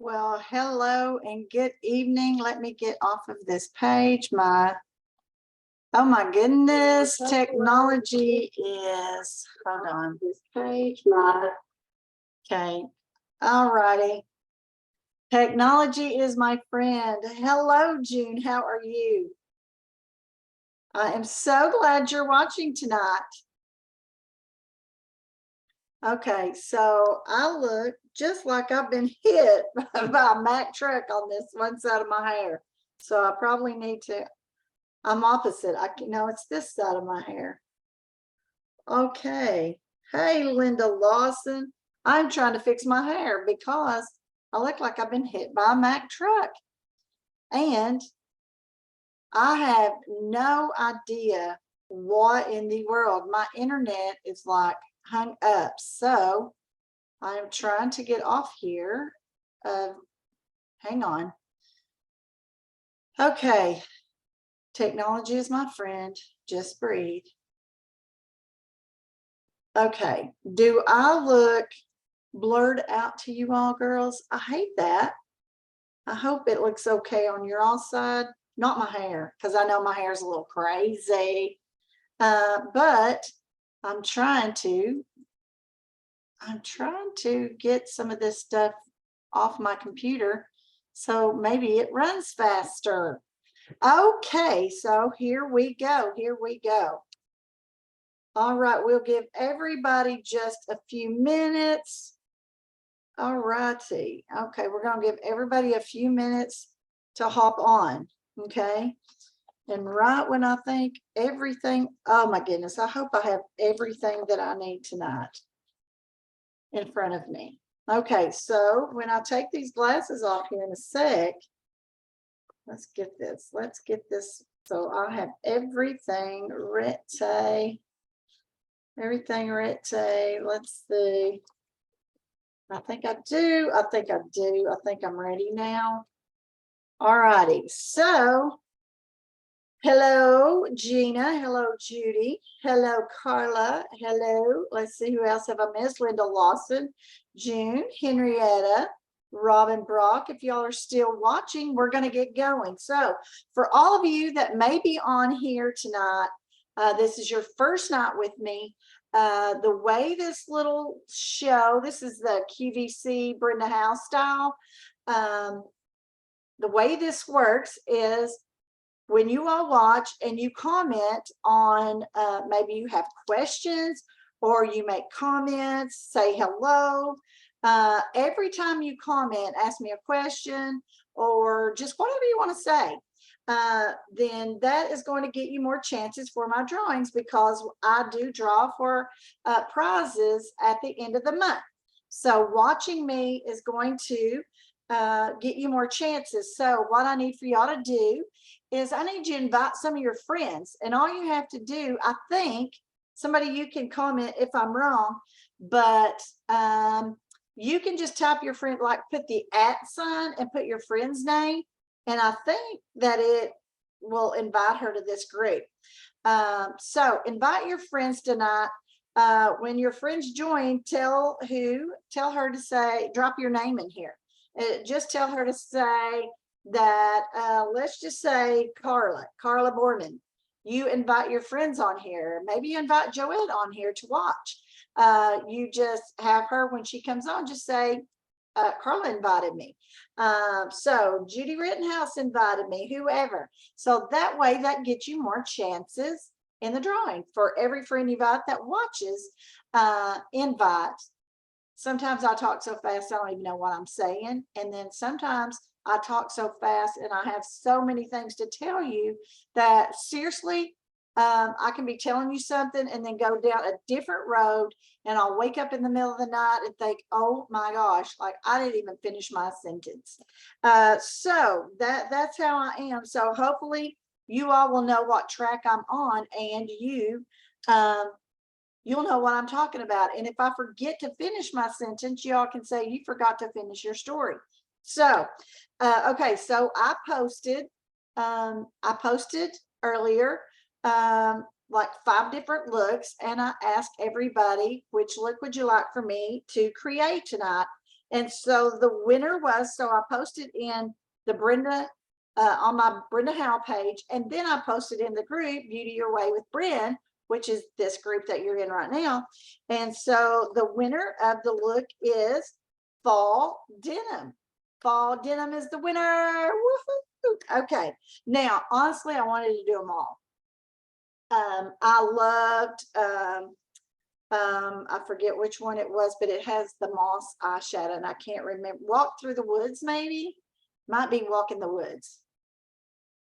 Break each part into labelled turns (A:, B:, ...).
A: Well, hello and good evening. Let me get off of this page. Oh my goodness, technology is, hold on, this page, okay. All righty. Technology is my friend. Hello, June. How are you? I am so glad you're watching tonight. Okay, so I look just like I've been hit by a Mack truck on this one side of my hair. So I probably need to, I'm opposite. No, it's this side of my hair. Okay. Hey, Linda Lawson. I'm trying to fix my hair because I look like I've been hit by a Mack truck. And I have no idea what in the world. My internet is like hung up. So I'm trying to get off here. Hang on. Okay. Technology is my friend. Just breathe. Okay. Do I look blurred out to you all, girls? I hate that. I hope it looks okay on your all side. Not my hair, because I know my hair is a little crazy. But I'm trying to get some of this stuff off my computer so maybe it runs faster. Okay, so here we go. All right, we'll give everybody just a few minutes. All righty. Okay, we're going to give everybody a few minutes to hop on. Okay. And right when I think everything, oh my goodness, I hope I have everything that I need tonight in front of me. Okay, so when I take these glasses off here in a sec, let's get this. So I have everything ready. Everything ready. Let's see. I think I do. I think I'm ready now. All righty. So, hello, Gina. Hello, Judy. Hello, Carla. Hello. Let's see, who else have I missed? Linda Lawson, June, Henrietta, Robin Brock. If y'all are still watching, we're going to get going. So, for all of you that may be on here tonight, this is your first night with me. The way this little show, this is the QVC Brenda House style. The way this works is when you all watch and you comment on, maybe you have questions or you make comments, say hello. Every time you comment, ask me a question or just whatever you want to say. Then that is going to get you more chances for my drawings because I do draw for prizes at the end of the month. So watching me is going to get you more chances. So what I need for y'all to do is I need you to invite some of your friends, and all you have to do, I think, somebody, you can comment if I'm wrong, but you can just type your friend, like put the @ sign and put your friend's name, and I think that it will invite her to this group. So invite your friends tonight. When your friends join, tell her to say, drop your name in here. Just tell her to say that, let's just say Carla Borman. You invite your friends on here. Maybe you invite Joette on here to watch. You just have her, when she comes on, just say, Carla invited me. So Judy Rittenhouse invited me, whoever. So that way, that gets you more chances in the drawing. For every friend you invite that watches, invite. Sometimes I talk so fast I don't even know what I'm saying, and then sometimes I talk so fast and I have so many things to tell you that seriously, I can be telling you something and then go down a different road, and I'll wake up in the middle of the night and think, oh my gosh, like I didn't even finish my sentence. So that's how I am. So hopefully you all will know what track I'm on, and you'll know what I'm talking about. And if I forget to finish my sentence, y'all can say you forgot to finish your story. So, okay, so I posted earlier, like 5 different looks, and I asked everybody, which look would you like for me to create tonight? And so the winner was, so I posted in the Brenda, on my Brenda Howe page, and then I posted in the group Beauty Your Way with Bren, which is this group that you're in right now. And so the winner of the look is Fall Denim. Fall Denim is the winner. Woohoo! Okay, now honestly, I wanted to do them all. I loved, I forget which one it was, but it has the moss eyeshadow, and I can't remember. Walk Through the Woods, maybe? Might be Walk in the Woods.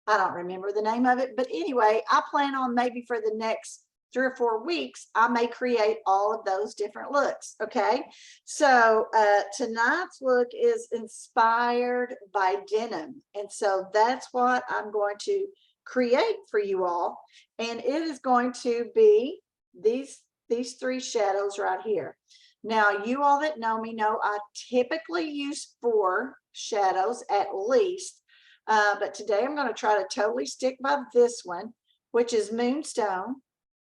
A: I don't remember the name of it, but anyway, I plan on maybe for the next 3 or 4 weeks, I may create all of those different looks. Okay, so tonight's look is inspired by denim, and so that's what I'm going to create for you all, and it is going to be these 3 shadows right here. Now, you all that know me know I typically use 4 shadows at least, but today I'm going to try to totally stick by this one, which is Moonstone,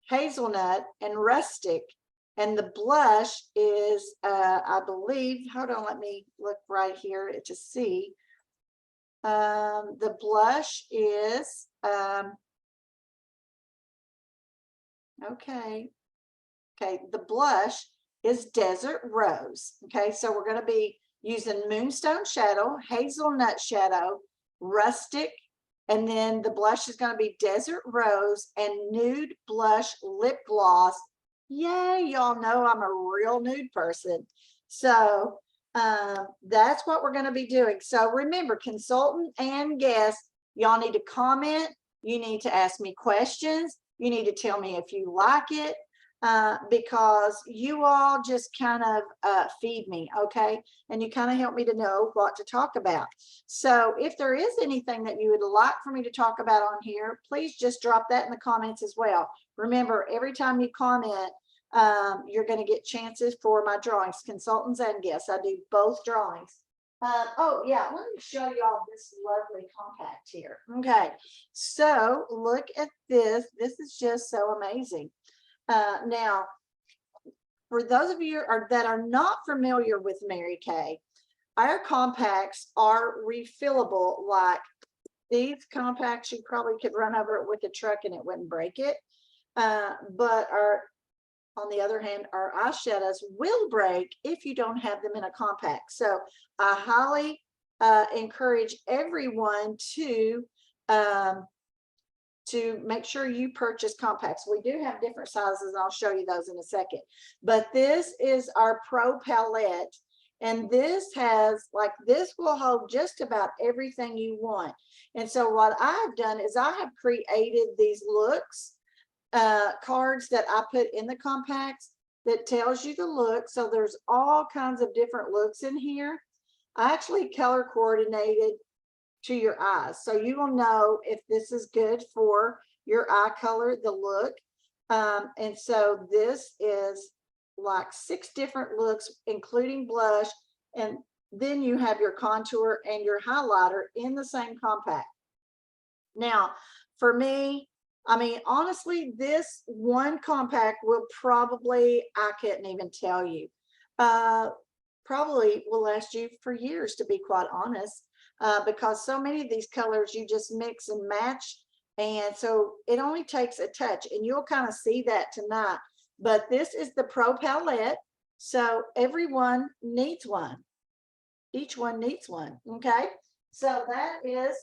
A: Hazelnut, and Rustic. And the blush is, I believe, hold on, let me look right here to see. The blush is, okay, the blush is Desert Rose. Okay, so we're going to be using Moonstone shadow, Hazelnut shadow, Rustic, and then the blush is going to be Desert Rose and Nude Blush Lip Gloss. Yay, y'all know I'm a real nude person. So that's what we're going to be doing. So remember, consultant and guest, y'all need to comment. You need to ask me questions. You need to tell me if you like it. Because you all just kind of feed me, okay? And you kind of help me to know what to talk about. So if there is anything that you would like for me to talk about on here, please just drop that in the comments as well. Remember, every time you comment, you're going to get chances for my drawings, consultants and guests. I do both drawings. Oh yeah, let me show y'all this lovely compact here. Okay, so look at this. This is just so amazing. Now, for those of you that are not familiar with Mary Kay, our compacts are refillable. Like these compacts, you probably could run over it with a truck and it wouldn't break it. But on the other hand, our eyeshadows will break if you don't have them in a compact. So I highly encourage everyone to make sure you purchase compacts. We do have different sizes, and I'll show you those in a second. But this is our Pro Palette, and this has, like, this will hold just about everything you want. And so what I've done is I have created these looks, cards that I put in the compacts that tells you the look. So there's all kinds of different looks in here. I actually color coordinated to your eyes, so you will know if this is good for your eye color, the look. And so this is like 6 different looks, including blush, and then you have your contour and your highlighter in the same compact. Now, for me, I mean, honestly, this one compact will probably, I couldn't even tell you, probably will last you for years, to be quite honest. Because so many of these colors you just mix and match, and so it only takes a touch, and you'll kind of see that tonight. But this is the Pro Palette, so everyone needs one. Each one needs one. Okay, so that is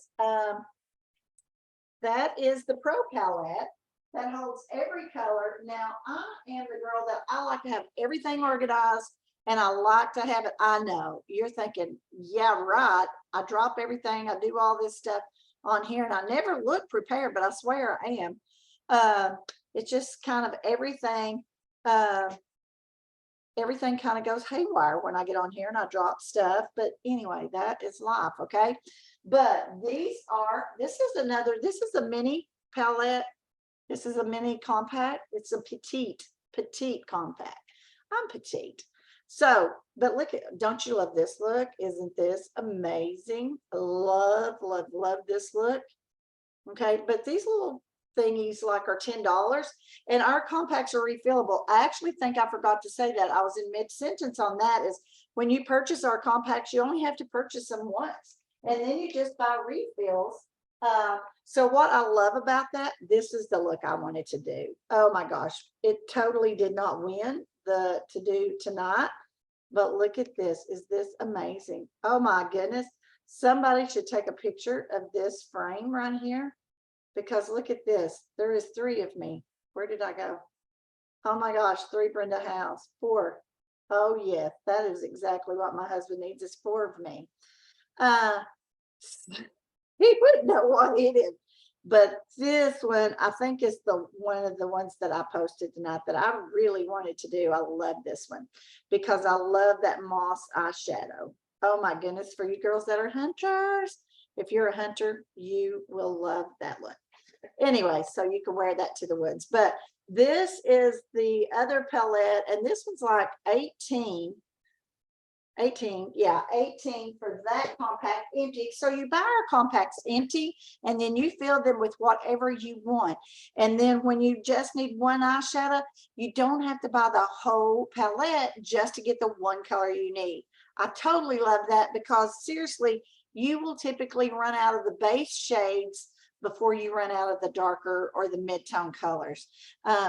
A: the Pro Palette that holds every color. Now, I am the girl that I like to have everything organized, and I like to have it. I know you're thinking, yeah, right. I drop everything. I do all this stuff on here, and I never look prepared, but I swear I am. It's just kind of everything. Everything kind of goes haywire when I get on here and I drop stuff. But anyway, that is life. Okay. But this is a mini palette. This is a mini compact. It's a petite compact. I'm petite. So, but look at, don't you love this look? Isn't this amazing? Love, love, love this look. Okay, but these little thingies like are $10, and our compacts are refillable. I actually think I forgot to say that. I was in mid-sentence on that. Is when you purchase our compacts, you only have to purchase them once, and then you just buy refills. So what I love about that, this is the look I wanted to do. Oh my gosh, it totally did not win the to do tonight, but look at this. Is this amazing? Oh my goodness. Somebody should take a picture of this frame right here, because look at this. There is 3 of me. Where did I go? Oh my gosh, 3 Brenda House, 4. Oh yes, that is exactly what my husband needs, is 4 of me. He wouldn't know what it is. But this one, I think, is the one of the ones that I posted tonight that I really wanted to do. I love this one because I love that moss eyeshadow. Oh my goodness, for you girls that are hunters, if you're a hunter, you will love that one. Anyway, so you can wear that to the woods. But this is the other palette, and this one's like 18, yeah, 18 for that compact empty. So you buy our compacts empty, and then you fill them with whatever you want. And then when you just need one eyeshadow, you don't have to buy the whole palette just to get the one color you need. I totally love that, because seriously, you will typically run out of the base shades before you run out of the darker or the mid-tone colors.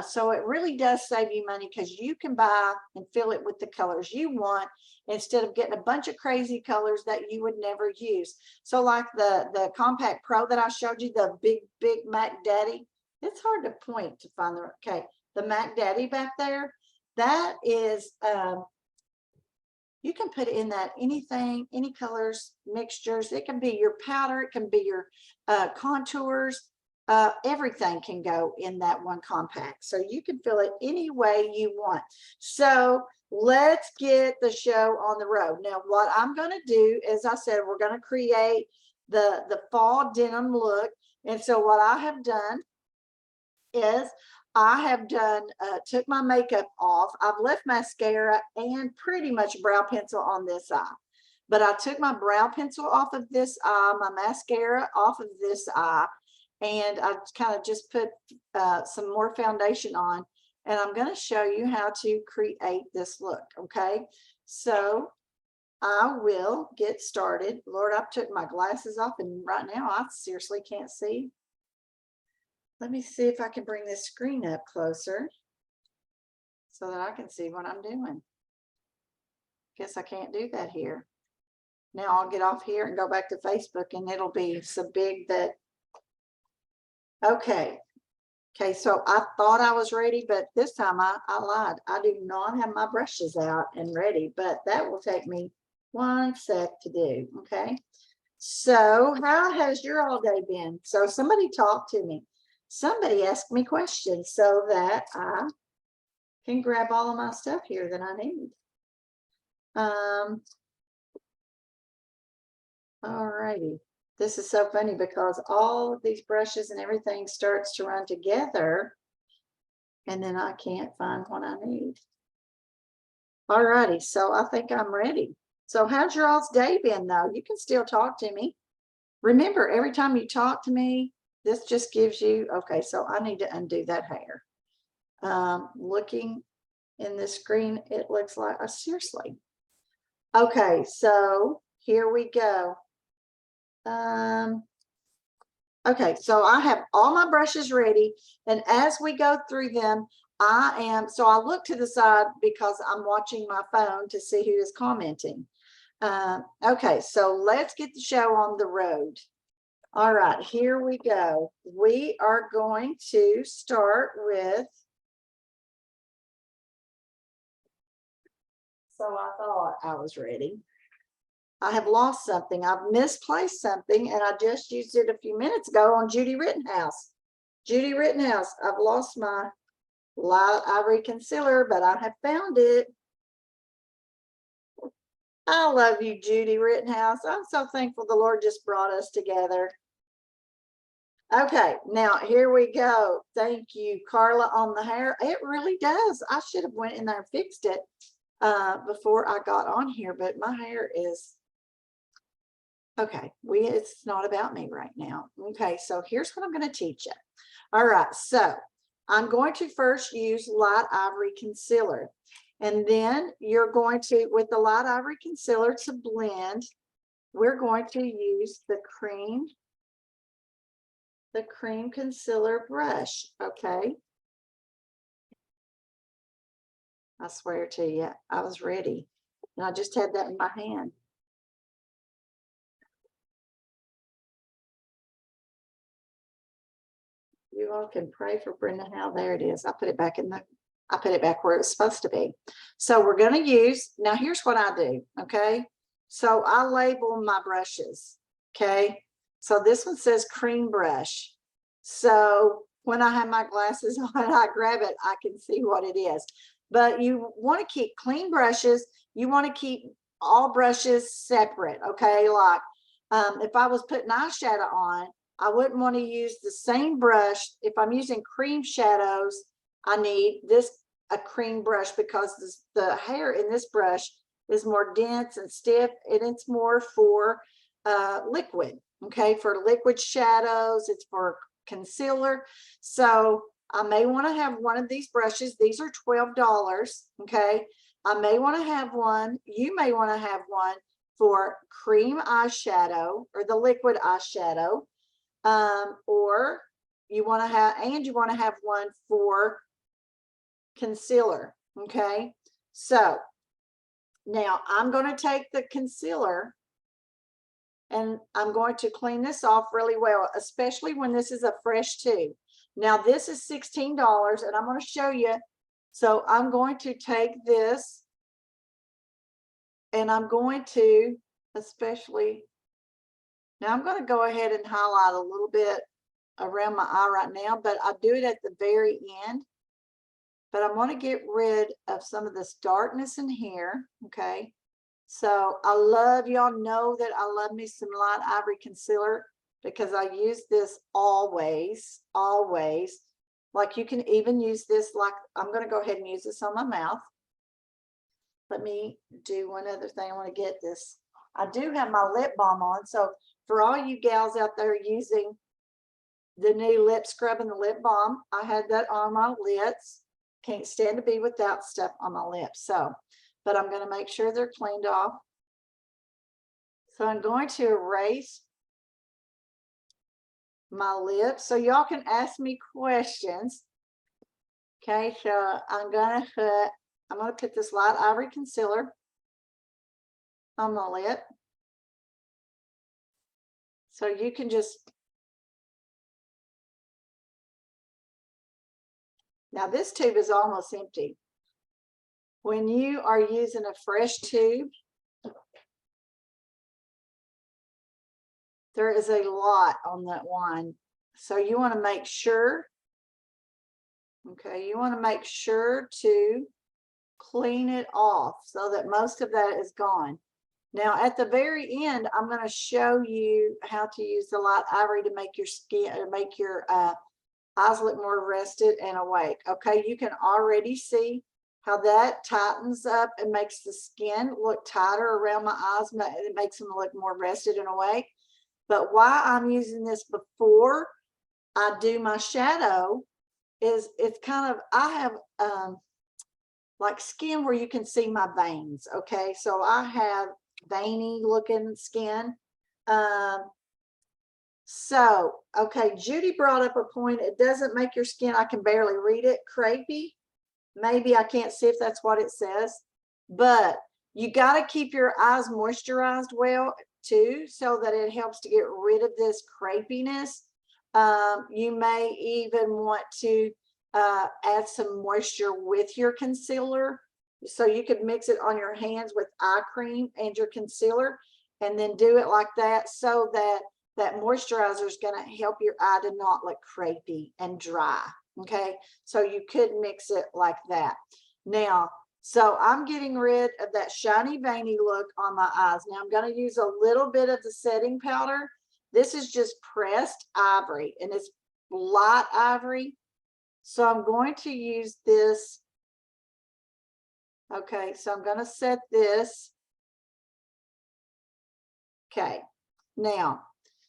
A: So it really does save you money, because you can buy and fill it with the colors you want instead of getting a bunch of crazy colors that you would never use. So like the Compact Pro that I showed you, the big Mac Daddy, it's hard to point to find the, okay, the Mac Daddy back there, that is, you can put in that anything, any colors, mixtures. It can be your powder, it can be your contours, everything can go in that one compact. So you can fill it any way you want. So let's get the show on the road. Now, what I'm going to do, as I said, we're going to create the fall denim look. And so what I have done is I have took my makeup off. I've left mascara and pretty much brow pencil on this eye. But I took my brow pencil off of this eye, my mascara off of this eye, and I kind of just put some more foundation on. And I'm going to show you how to create this look, okay? So I will get started. Lord, I took my glasses off, and right now I seriously can't see. Let me see if I can bring this screen up closer so that I can see what I'm doing. Guess I can't do that here. Now I'll get off here and go back to Facebook, and it'll be so big that, okay. Okay, so I thought I was ready, but this time I lied. I do not have my brushes out and ready, but that will take me 1 sec to do, okay? So how has your all day been? So somebody talk to me. Somebody ask me questions so that I can grab all of my stuff here that I need. All righty. This is so funny because all of these brushes and everything starts to run together, and then I can't find what I need. All righty, so I think I'm ready. So how's your all's day been though? You can still talk to me. Remember, every time you talk to me, this just gives you, okay, so I need to undo that hair. Looking in the screen, it looks like, seriously. Okay, so here we go. Okay, so I have all my brushes ready, and as we go through them, so I look to the side because I'm watching my phone to see who is commenting. Okay, so let's get the show on the road. All right, here we go. We are going to start with, so I thought I was ready. I have lost something. I've misplaced something, and I just used it a few minutes ago on Judy Rittenhouse. Judy Rittenhouse, I've lost my Light Ivory Concealer, but I have found it. I love you, Judy Rittenhouse. I'm so thankful the Lord just brought us together. Okay, now here we go. Thank you, Carla, on the hair. It really does. I should have went in there and fixed it before I got on here, but my hair is, Okay, it's not about me right now. Okay, so here's what I'm going to teach you. All right, so I'm going to first use light ivory concealer. And then you're going to, with the light ivory concealer to blend, we're going to use the cream concealer brush, okay? I swear to you, I was ready. And I just had that in my hand. You all can pray for Brenda Howe. There it is. I put it back where it was supposed to be. So we're going to use, now here's what I do, okay? So I label my brushes, okay? So this one says cream brush. So when I have my glasses on, I grab it, I can see what it is. But you want to keep clean brushes. You want to keep all brushes separate, okay? Like if I was putting eyeshadow on, I wouldn't want to use the same brush. If I'm using cream shadows, I need a cream brush because the hair in this brush is more dense and stiff, and it's more for liquid, okay? For liquid shadows, it's for concealer. So I may want to have one of these brushes. These are $12, okay? I may want to have one. You may want to have one for cream eyeshadow or the liquid eyeshadow. Or you want to have one for concealer. Okay, so now I'm going to take the concealer and I'm going to clean this off really well, especially when this is a fresh tube. Now this is $16 and I'm going to show you. So I'm going to take this and I'm going to now I'm going to go ahead and highlight a little bit around my eye right now, but I do it at the very end. But I want to get rid of some of this darkness in here, okay? So y'all know that I love me some light ivory concealer because I use this always. Like you can even use this, like I'm going to go ahead and use this on my mouth. Let me do one other thing. I want to get this. I do have my lip balm on. So for all you gals out there using the new lip scrub and the lip balm, I had that on my lips. Can't stand to be without stuff on my lips. So, but I'm going to make sure they're cleaned off. So I'm going to erase my lips so y'all can ask me questions. Okay, so I'm going to put this light ivory concealer on my lip. So you can just, now this tube is almost empty. When you are using a fresh tube, there is a lot on that one. So you want to make sure, okay, you want to make sure to clean it off so that most of that is gone. Now at the very end, I'm going to show you how to use the light ivory to make your skin, make your eyes look more rested and awake. Okay, you can already see how that tightens up and makes the skin look tighter around my eyes. It makes them look more rested and awake. But why I'm using this before I do my shadow is it's kind of, I have like skin where you can see my veins. Okay, so I have veiny looking skin. So, okay, Judy brought up a point. It doesn't make your skin, I can barely read it, crepey. Maybe I can't see if that's what it says, but you got to keep your eyes moisturized well too, so that it helps to get rid of this crepiness. You may even want to add some moisture with your concealer. So you could mix it on your hands with eye cream and your concealer and then do it like that so that that moisturizer is going to help your eye to not look crepey and dry. Okay, so you could mix it like that. Now, so I'm getting rid of that shiny, veiny look on my eyes. Now I'm going to use a little bit of the setting powder. This is just pressed ivory and it's light ivory. So I'm going to use this. Okay, so I'm going to set this. Okay, Now,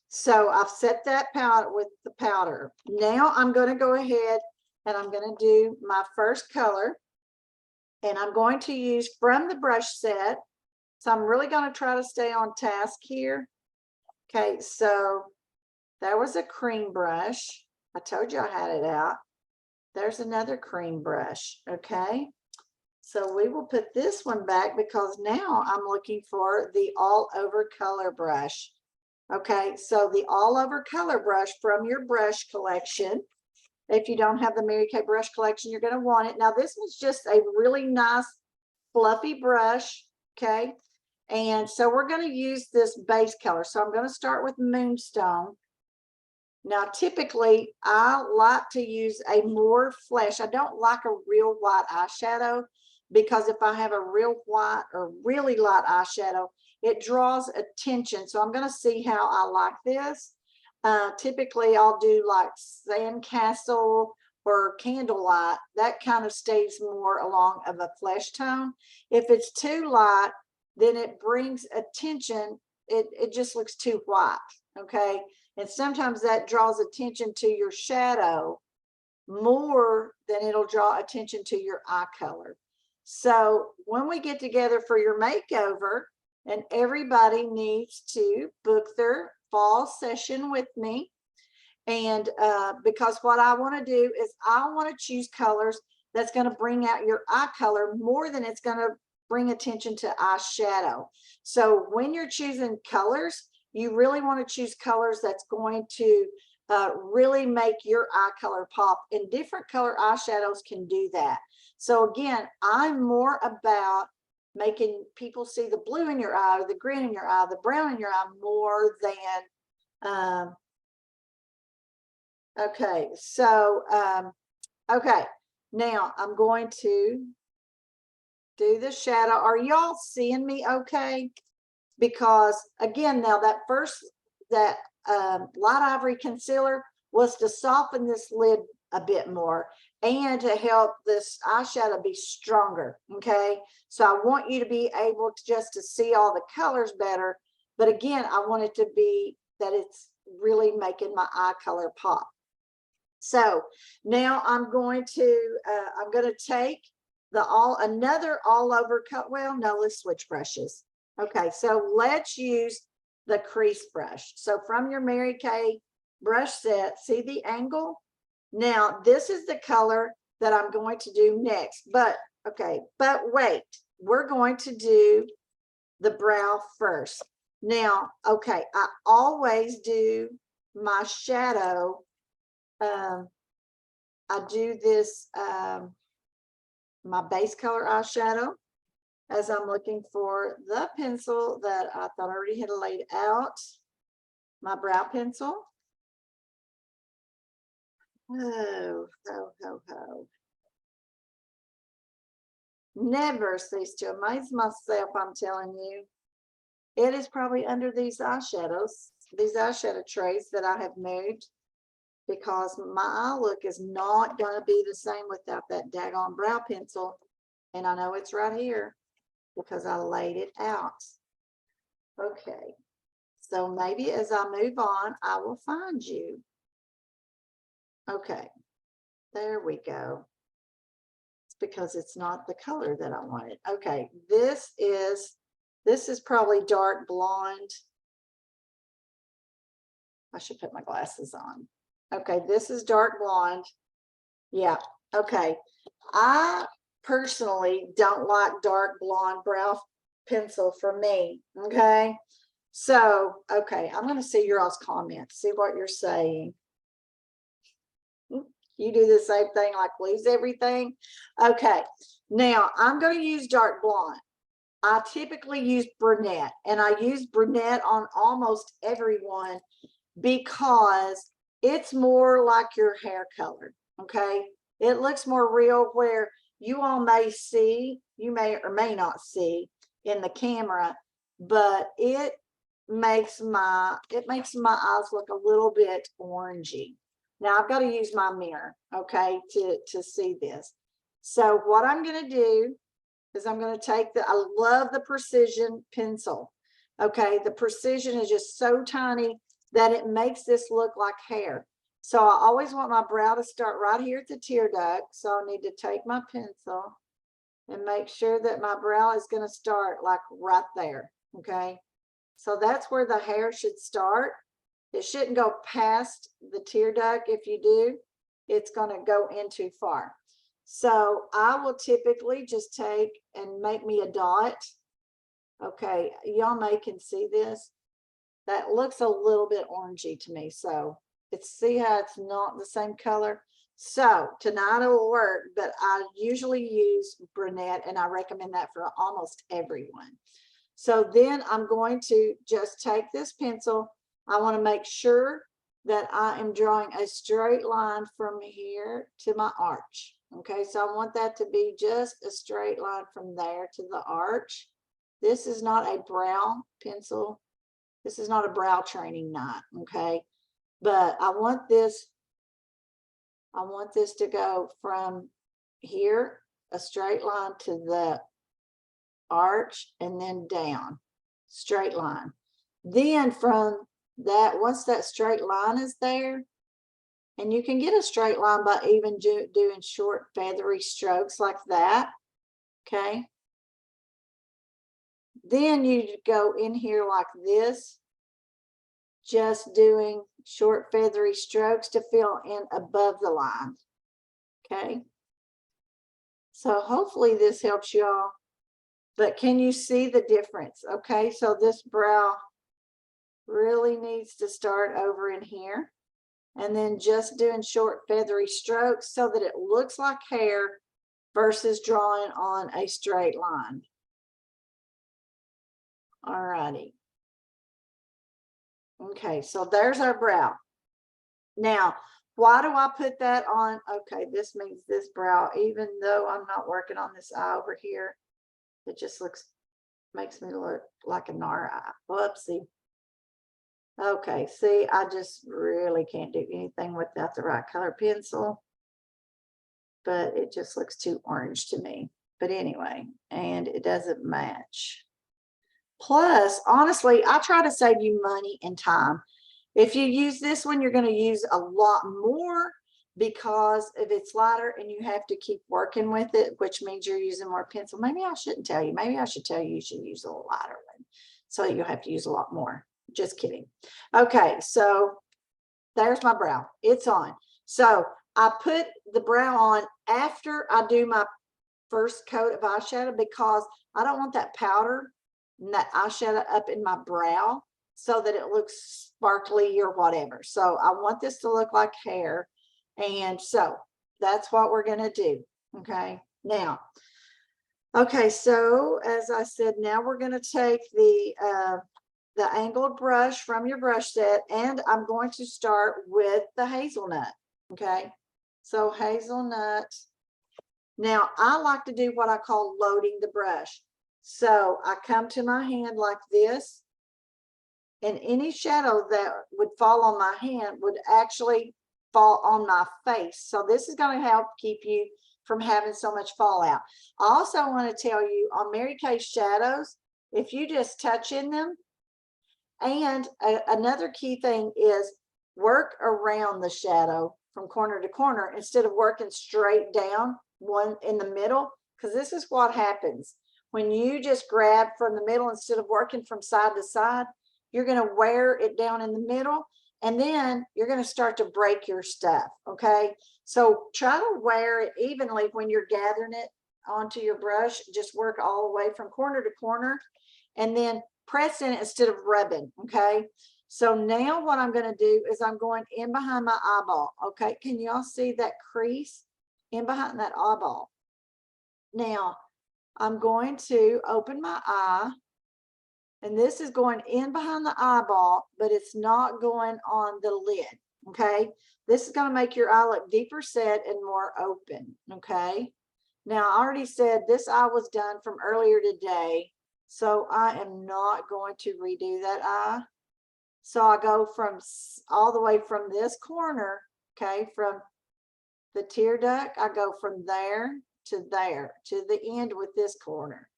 A: so I've set that powder with the powder. Now I'm going to go ahead and I'm going to do my first color. And I'm going to use from the brush set. So I'm really going to try to stay on task here. Okay, so there was a cream brush. I told you I had it out. There's another cream brush. Okay, so we will put this one back because now I'm looking for the all over color brush. Okay, so the all over color brush from your brush collection. If you don't have the Mary Kay brush collection, you're going to want it. Now, this one's just a really nice fluffy brush. Okay, and so we're going to use this base color. So I'm going to start with Moonstone. Now, typically, I like to use a more flesh. I don't like a real white eyeshadow because if I have a real white or really light eyeshadow, it draws attention. So I'm going to see how I like this. Typically, I'll do like Sandcastle or Candlelight. That kind of stays more along of a flesh tone. If it's too light, then it brings attention. It just looks too white. Okay. And sometimes that draws attention to your shadow more than it'll draw attention to your eye color. So when we get together for your makeover, and everybody needs to book their fall session with me. And because what I want to do is I want to choose colors that's going to bring out your eye color more than it's going to bring attention to eyeshadow. So when you're choosing colors, you really want to choose colors that's going to really make your eye color pop, and different color eyeshadows can do that. So again, I'm more about making people see the blue in your eye, or the green in your eye, the brown in your eye, more than okay. So okay, now I'm going to do the shadow. Are y'all seeing me okay? Because again, now that light ivory concealer was to soften this lid a bit more and to help this eyeshadow be stronger. Okay, so I want you to be able to just to see all the colors better, but again, I want it to be that it's really making my eye color pop. So now I'm going to take another all over cut. Well, no, let's switch brushes. Okay, so let's use the crease brush. So from your Mary Kay brush set, see the angle? Now, this is the color that I'm going to do next. But, okay, but wait, we're going to do the brow first. Now, okay, I always do my shadow. I do this, my base color eyeshadow, as I'm looking for the pencil that I thought I already had laid out, my brow pencil. Oh. Never cease to amaze myself, I'm telling you. It is probably under these eyeshadow trays that I have moved, because my eye look is not going to be the same without that daggone brow pencil. And I know it's right here because I laid it out. Okay, so maybe as I move on, I will find you. Okay, there we go. It's because it's not the color that I wanted. Okay, this is probably dark blonde. I should put my glasses on. Okay, this is dark blonde. Yeah, okay. I personally don't like dark blonde brow pencil for me. Okay, so okay, I'm going to see your all's comments, see what you're saying. You do the same thing, like lose everything. Okay, now I'm going to use dark blonde. I typically use brunette, and I use brunette on almost everyone because it's more like your hair color. Okay, it looks more real, where you all may see, you may or may not see in the camera, but it makes my eyes look a little bit orangey. Now I've got to use my mirror, okay, to see this. So what I'm going to do is I'm going to take I love the precision pencil. Okay, the precision is just so tiny that it makes this look like hair. So I always want my brow to start right here at the tear duct. So I need to take my pencil and make sure that my brow is going to start like right there. Okay, so that's where the hair should start. It shouldn't go past the tear duct. If you do, it's going to go in too far. So I will typically just take and make me a dot. Okay, y'all may can see this. That looks a little bit orangey to me. So see how it's not the same color. So tonight it will work, but I usually use brunette and I recommend that for almost everyone. So then I'm going to just take this pencil. I want to make sure that I am drawing a straight line from here to my arch. Okay, so I want that to be just a straight line from there to the arch. This is not a brow pencil. This is not a brow training knot, okay? But I want this to go from here, a straight line to the arch, and then down, straight line. Then from that, once that straight line is there, and you can get a straight line by even doing short feathery strokes like that, okay? Then you go in here like this, just doing short feathery strokes to fill in above the line, okay? So hopefully this helps y'all, but can you see the difference? Okay, so this brow really needs to start over in here, and then just doing short feathery strokes so that it looks like hair versus drawing on a straight line. All righty. Okay, so there's our brow. Now, why do I put that on? Okay, this means this brow, even though I'm not working on this eye over here, it just makes me look like a nar eye. Whoopsie. Okay, see, I just really can't do anything without the right color pencil, but it just looks too orange to me. But anyway, and it doesn't match. Plus, honestly, I try to save you money and time. If you use this one, you're going to use a lot more because if it's lighter and you have to keep working with it, which means you're using more pencil. Maybe I shouldn't tell you. Maybe I should tell you should use a lighter one so you'll have to use a lot more. Just kidding. Okay, so there's my brow. It's on. So I put the brow on after I do my first coat of eyeshadow because I don't want that powder and that eyeshadow up in my brow so that it looks sparkly or whatever. So I want this to look like hair. And so that's what we're going to do. Okay. Now, okay. So as I said, now we're going to take the angled brush from your brush set, and I'm going to start with the hazelnut. Okay. So hazelnut. Now I like to do what I call loading the brush. So I come to my hand like this, and any shadow that would fall on my hand would actually fall on my face. So this is going to help keep you from having so much fallout. I also want to tell you on Mary Kay shadows, if you just touch in them, and another key thing is work around the shadow from corner to corner instead of working straight down one in the middle, because this is what happens. When you just grab from the middle instead of working from side to side, you're going to wear it down in the middle, and then you're going to start to break your stuff, okay? So try to wear it evenly when you're gathering it onto your brush. Just work all the way from corner to corner, and then press in it instead of rubbing, okay? So now what I'm going to do is I'm going in behind my eyeball, okay? Can y'all see that crease in behind that eyeball? Now, I'm going to open my eye, and this is going in behind the eyeball, but it's not going on the lid, okay? This is going to make your eye look deeper set and more open, okay? Now, I already said this eye was done from earlier today, so I am not going to redo that eye. So I go from all the way from this corner, okay, from the tear duct, I go from there to the end with this corner.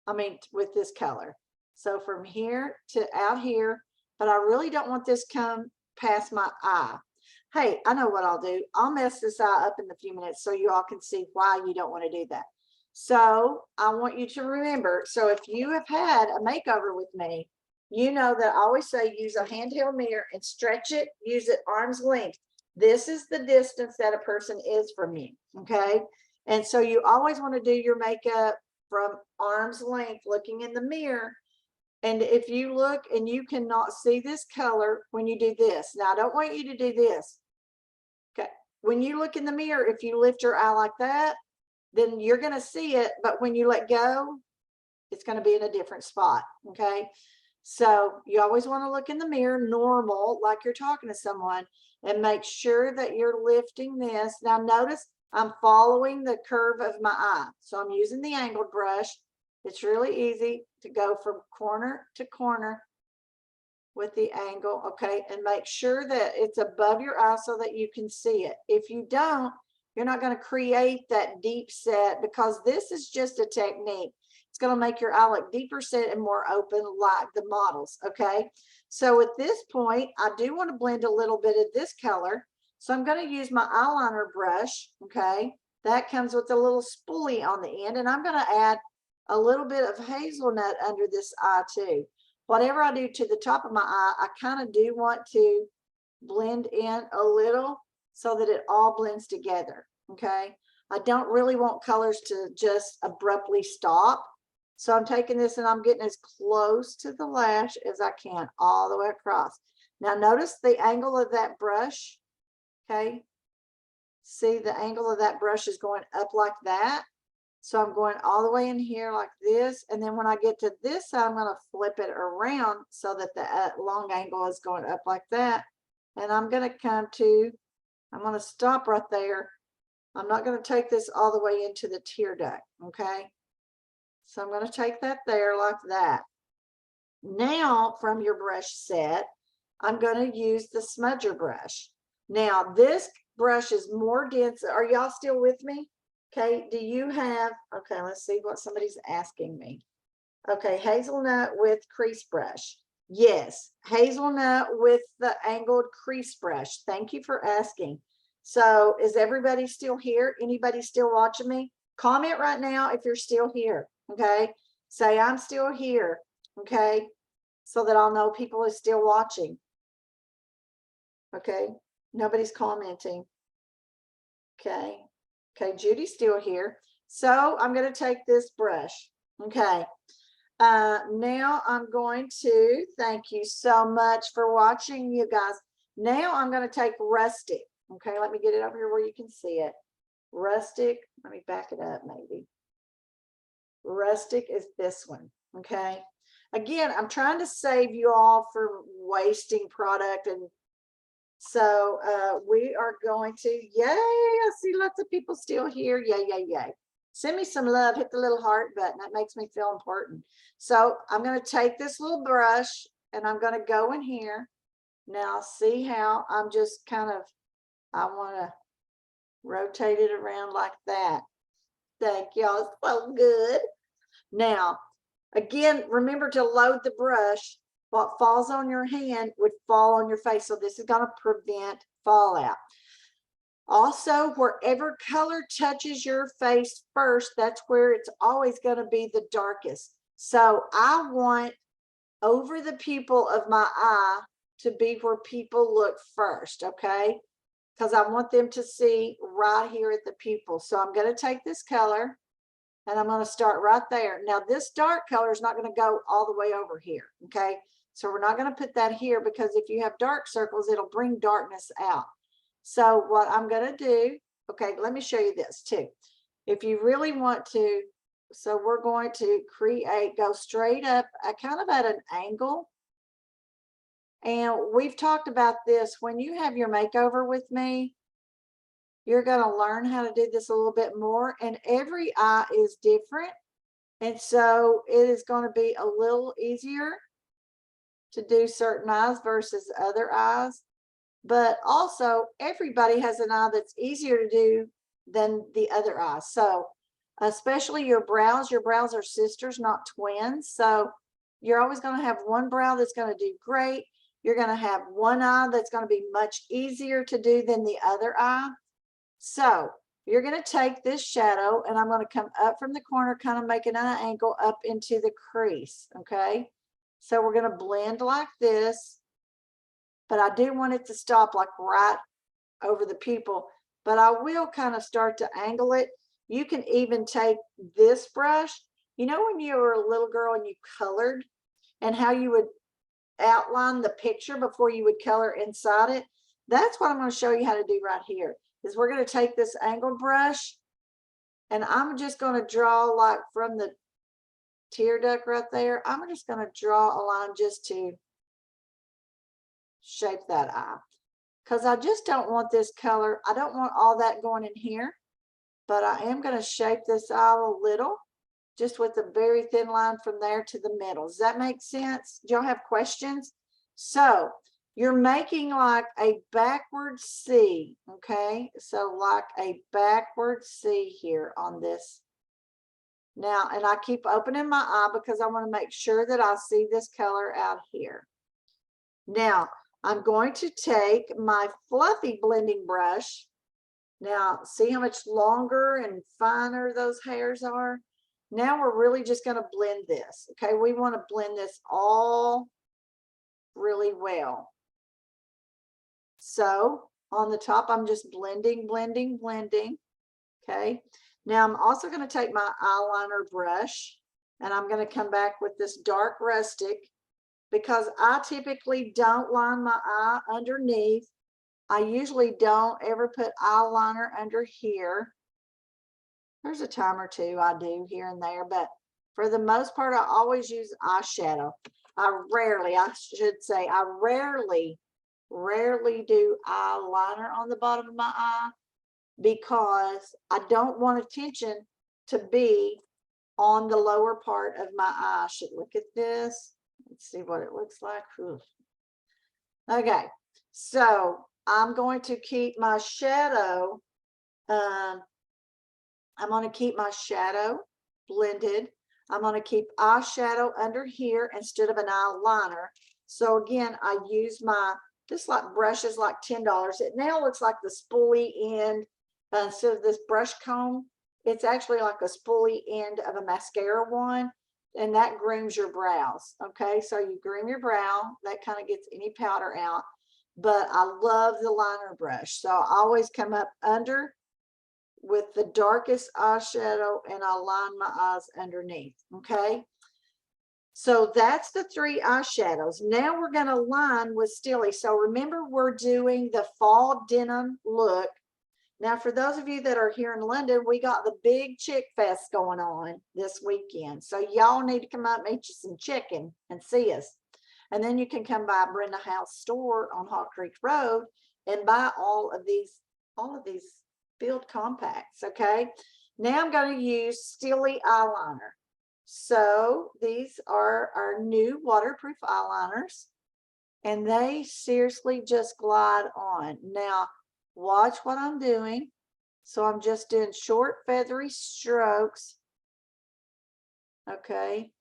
A: I mean, with this color. So from here to out here, but I really don't want this come past my eye. Hey, I know what I'll do. I'll mess this eye up in a few minutes so you all can see why you don't want to do that. So I want you to remember, so if you have had a makeover with me, you know that I always say use a handheld mirror and stretch it, use it arm's length. This is the distance that a person is from you, okay? And so you always want to do your makeup from arm's length, looking in the mirror. And if you look and you cannot see this color when you do this, now I don't want you to do this. Okay, when you look in the mirror, if you lift your eye like that, then you're going to see it. But when you let go, it's going to be in a different spot. Okay, so you always want to look in the mirror normal, like you're talking to someone, and make sure that you're lifting this. Now notice I'm following the curve of my eye. So I'm using the angled brush. It's really easy to go from corner to corner with the angle, okay? And make sure that it's above your eye so that you can see it. If you don't, you're not going to create that deep set, because this is just a technique. It's going to make your eye look deeper set and more open like the models, okay? So at this point, I do want to blend a little bit of this color. So I'm going to use my eyeliner brush, okay? That comes with a little spoolie on the end, and I'm going to add a little bit of hazelnut under this eye too. Whatever I do to the top of my eye, I kind of do want to blend in a little so that it all blends together, okay? I don't really want colors to just abruptly stop. So I'm taking this and I'm getting as close to the lash as I can all the way across. Now notice the angle of that brush, okay? See, the angle of that brush is going up like that. So I'm going all the way in here like this. And then when I get to this side, I'm going to flip it around so that the long angle is going up like that. And I'm going to come to, I'm going to stop right there. I'm not going to take this all the way into the tear duct. Okay. So I'm going to take that there like that. Now from your brush set, I'm going to use the smudger brush. Now this brush is more dense. Are y'all still with me? Okay, do you have, okay, let's see what somebody's asking me. Okay, hazelnut with crease brush. Yes, hazelnut with the angled crease brush. Thank you for asking. So is everybody still here? Anybody still watching me? Comment right now if you're still here, okay? Say I'm still here, okay? So that I'll know people are still watching. Okay, nobody's commenting. Okay. Okay, Judy's still here. So I'm going to take this brush. Okay. Now I'm going to, thank you so much for watching, you guys. Now I'm going to take rustic. Okay, let me get it over here where you can see it. Rustic, let me back it up maybe. Rustic is this one. Okay. Again, I'm trying to save you all from wasting product, and so we are going to, yay, I see lots of people still here. Yay, yay, yay. Send me some love, hit the little heart button. That makes me feel important. So I'm going to take this little brush and I'm going to go in here. Now see how I'm just kind of, I want to rotate it around like that. Thank y'all, it's so good. Now, again, remember to load the brush. What falls on your hand would fall on your face. So this is going to prevent fallout. Also, wherever color touches your face first, that's where it's always going to be the darkest. So I want over the pupil of my eye to be where people look first, okay? Because I want them to see right here at the pupil. So I'm going to take this color and I'm going to start right there. Now this dark color is not going to go all the way over here, okay? So we're not going to put that here, because if you have dark circles, it'll bring darkness out. So what I'm going to do, okay, let me show you this too. If you really want to, so we're going to create, go straight up, kind of at an angle. And we've talked about this. When you have your makeover with me, you're going to learn how to do this a little bit more. And every eye is different. And so it is going to be a little easier to do certain eyes versus other eyes. But also everybody has an eye that's easier to do than the other eye. So especially your brows are sisters, not twins. So You're always going to have one brow that's going to do great. You're going to have one eye that's going to be much easier to do than the other eye. So you're going to take this shadow, and I'm going to come up from the corner, kind of making an angle up into the crease. Okay. So we're going to blend like this, but I do want it to stop like right over the pupil, but I will kind of start to angle it. You can even take this brush, you know, when you were a little girl and you colored, and how you would outline the picture before you would color inside it. That's what I'm going to show you how to do right here. Is we're going to take this angled brush, and I'm just going to draw like from the tear duct right there. I'm just going to draw a line just to shape that eye, because I just don't want this color. I don't want all that going in here, but I am going to shape this eye a little, just with a very thin line from there to the middle. Does that make sense? Do y'all have questions? So you're making like a backward C, okay? So like a backward C here on this. Now, and I keep opening my eye because I want to make sure that I see this color out here. Now, I'm going to take my fluffy blending brush. Now, see how much longer and finer those hairs are? Now we're really just going to blend this. Okay, we want to blend this all really well. So on the top, I'm just blending, blending, blending. Okay, now I'm also going to take my eyeliner brush, and I'm going to come back with this dark rustic, because I typically don't line my eye underneath. I usually don't ever put eyeliner under here. There's a time or two I do here and there, but for the most part, I always use eyeshadow. I should say, I rarely do eyeliner on the bottom of my eye, because I don't want attention to be on the lower part of my eye. I should look at this. Let's see what it looks like. Oof. Okay, so I'm going to keep my shadow. I'm going to keep my shadow blended. I'm going to keep eyeshadow under here instead of an eyeliner. So again, I use this like brush is like $10. It now looks like the spoolie end instead of this brush comb. It's actually like a spoolie end of a mascara one, and that grooms your brows. Okay, so you groom your brow. That kind of gets any powder out. But I love the liner brush, so I always come up under with the darkest eyeshadow, and I line my eyes underneath. Okay, so that's the 3 eyeshadows. Now we're going to line with Stilly. So remember, we're doing the fall denim look. Now, for those of you that are here in London, we got the big Chick Fest going on this weekend. So y'all need to come out and eat you some chicken and see us. And then you can come by Brenda House store on Hawk Creek Road and buy all of these Build compacts. Okay, now I'm going to use Stilly eyeliner. So these are our new waterproof eyeliners, and they seriously just glide on. Now watch what I'm doing. So I'm just doing short feathery strokes. Okay,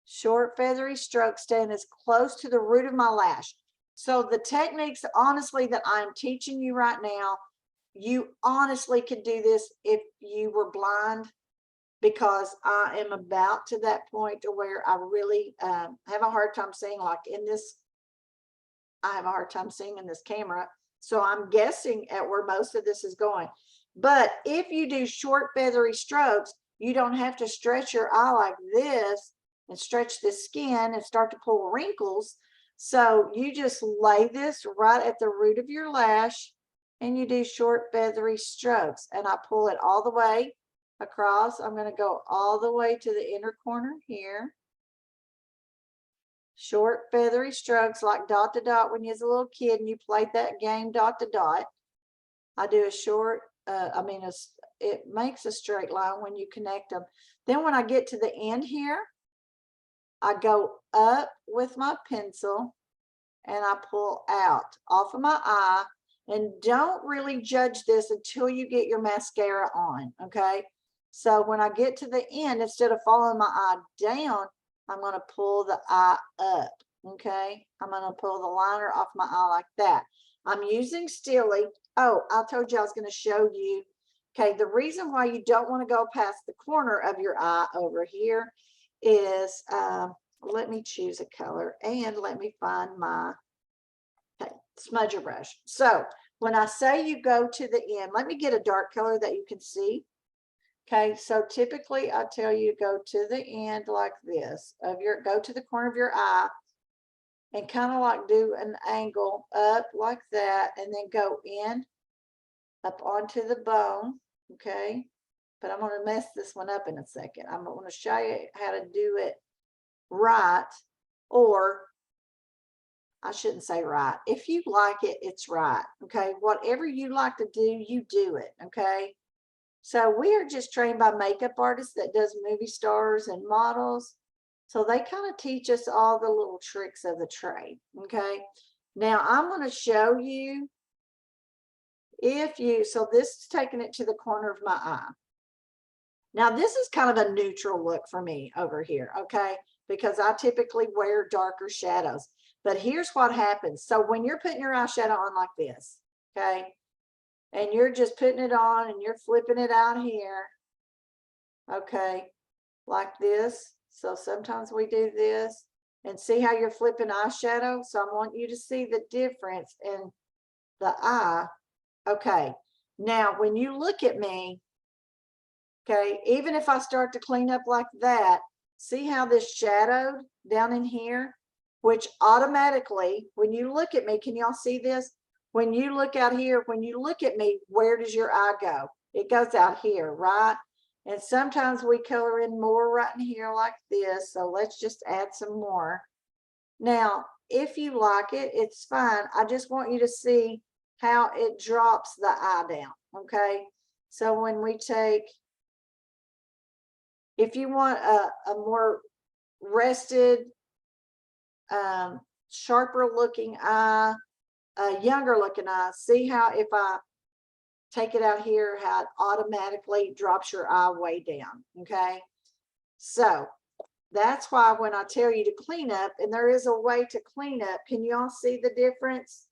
A: short feathery strokes, staying as close to the root of my lash. So the techniques, honestly, that I'm teaching you right now, you honestly could do this if you were blind, because I am about to that point to where I really have a hard time seeing, like in this, I have a hard time seeing in this camera. So I'm guessing at where most of this is going. But if you do short feathery strokes, you don't have to stretch your eye like this and stretch the skin and start to pull wrinkles. So you just lay this right at the root of your lash, and you do short feathery strokes, and I pull it all the way across. I'm going to go all the way to the inner corner here. Short feathery strokes, like dot to dot when you was a little kid and you played that game dot to dot. I do a short, it makes a straight line when you connect them. Then when I get to the end here, I go up with my pencil and I pull out off of my eye. And don't really judge this until you get your mascara on, okay? So when I get to the end, instead of following my eye down, I'm going to pull the eye up. Okay, I'm going to pull the liner off my eye like that. I'm using Steely. Oh, I told you I was going to show you. Okay, the reason why you don't want to go past the corner of your eye over here is, let me choose a color and let me find my smudger brush. So when I say you go to the end, let me get a dark color that you can see. Okay, so typically I tell you to go to the end like this of your, go to the corner of your eye and kind of like do an angle up like that and then go in up onto the bone. Okay, but I'm going to mess this one up in a second. I'm going to show you how to do it right, or I shouldn't say right. If you like it, it's right. Okay, whatever you like to do, you do it. Okay, so we are just trained by makeup artists that does movie stars and models. So they kind of teach us all the little tricks of the trade. Okay, now I'm going to show you if you, so this is taking it to the corner of my eye. Now this is kind of a neutral look for me over here. Okay, because I typically wear darker shadows. But here's what happens. So when you're putting your eyeshadow on like this, okay, and you're just putting it on and you're flipping it out here, okay, like this. So sometimes we do this and see how you're flipping eyeshadow. So I want you to see the difference in the eye. Okay, now when you look at me, okay, even if I start to clean up like that, see how this shadowed down in here, which automatically, when you look at me, can y'all see this? When you look out here, when you look at me, where does your eye go? It goes out here, right? And sometimes we color in more right in here like this. So let's just add some more. Now, if you like it, it's fine. I just want you to see how it drops the eye down, okay? So when we take, if you want a more rested, sharper looking eye, a younger looking eye, see how if I take it out here, how it automatically drops your eye way down, okay? So that's why when I tell you to clean up, and there is a way to clean up, can you all see the difference?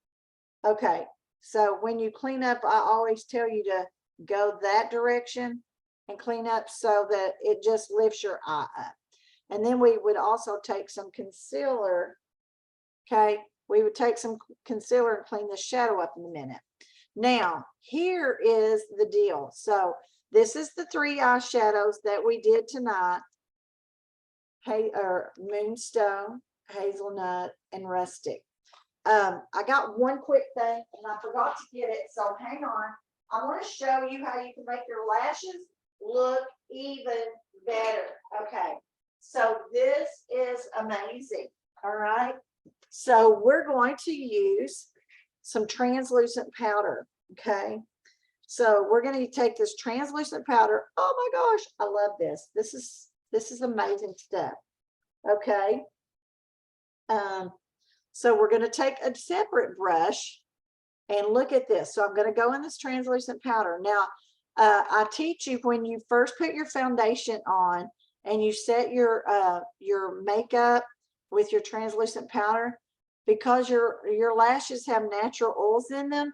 A: Okay, so when you clean up, I always tell you to go that direction and clean up so that it just lifts your eye up. And then we would also take some concealer, okay? We would take some concealer and clean the shadow up in a minute. Now, here is the deal. So this is the 3 eyeshadows that we did tonight. Hey, or Moonstone, Hazelnut, and Rustic. I got one quick thing and I forgot to get it, so hang on. I want to show you how you can make your lashes look even better. Okay, so this is amazing. All right, so we're going to use some translucent powder. Okay, so we're going to take this translucent powder. Oh my gosh, I love this. This is amazing stuff. Okay, so we're going to take a separate brush and look at this. So I'm going to go in this translucent powder. Now, I teach you when you first put your foundation on and you set your makeup with your translucent powder, because your lashes have natural oils in them,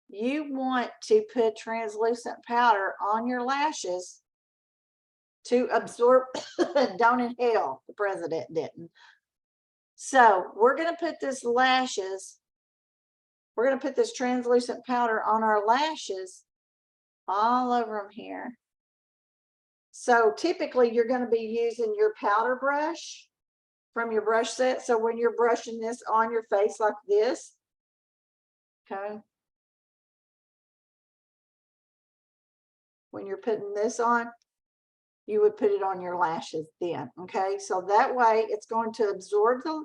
A: you want to put translucent powder on your lashes to absorb. Don't inhale, the president didn't. So we're going to put this lashes, we're going to put this translucent powder on our lashes all over them here. So typically you're going to be using your powder brush from your brush set. So when you're brushing this on your face like this, okay, when you're putting this on, you would put it on your lashes then. Okay, so that way it's going to absorb the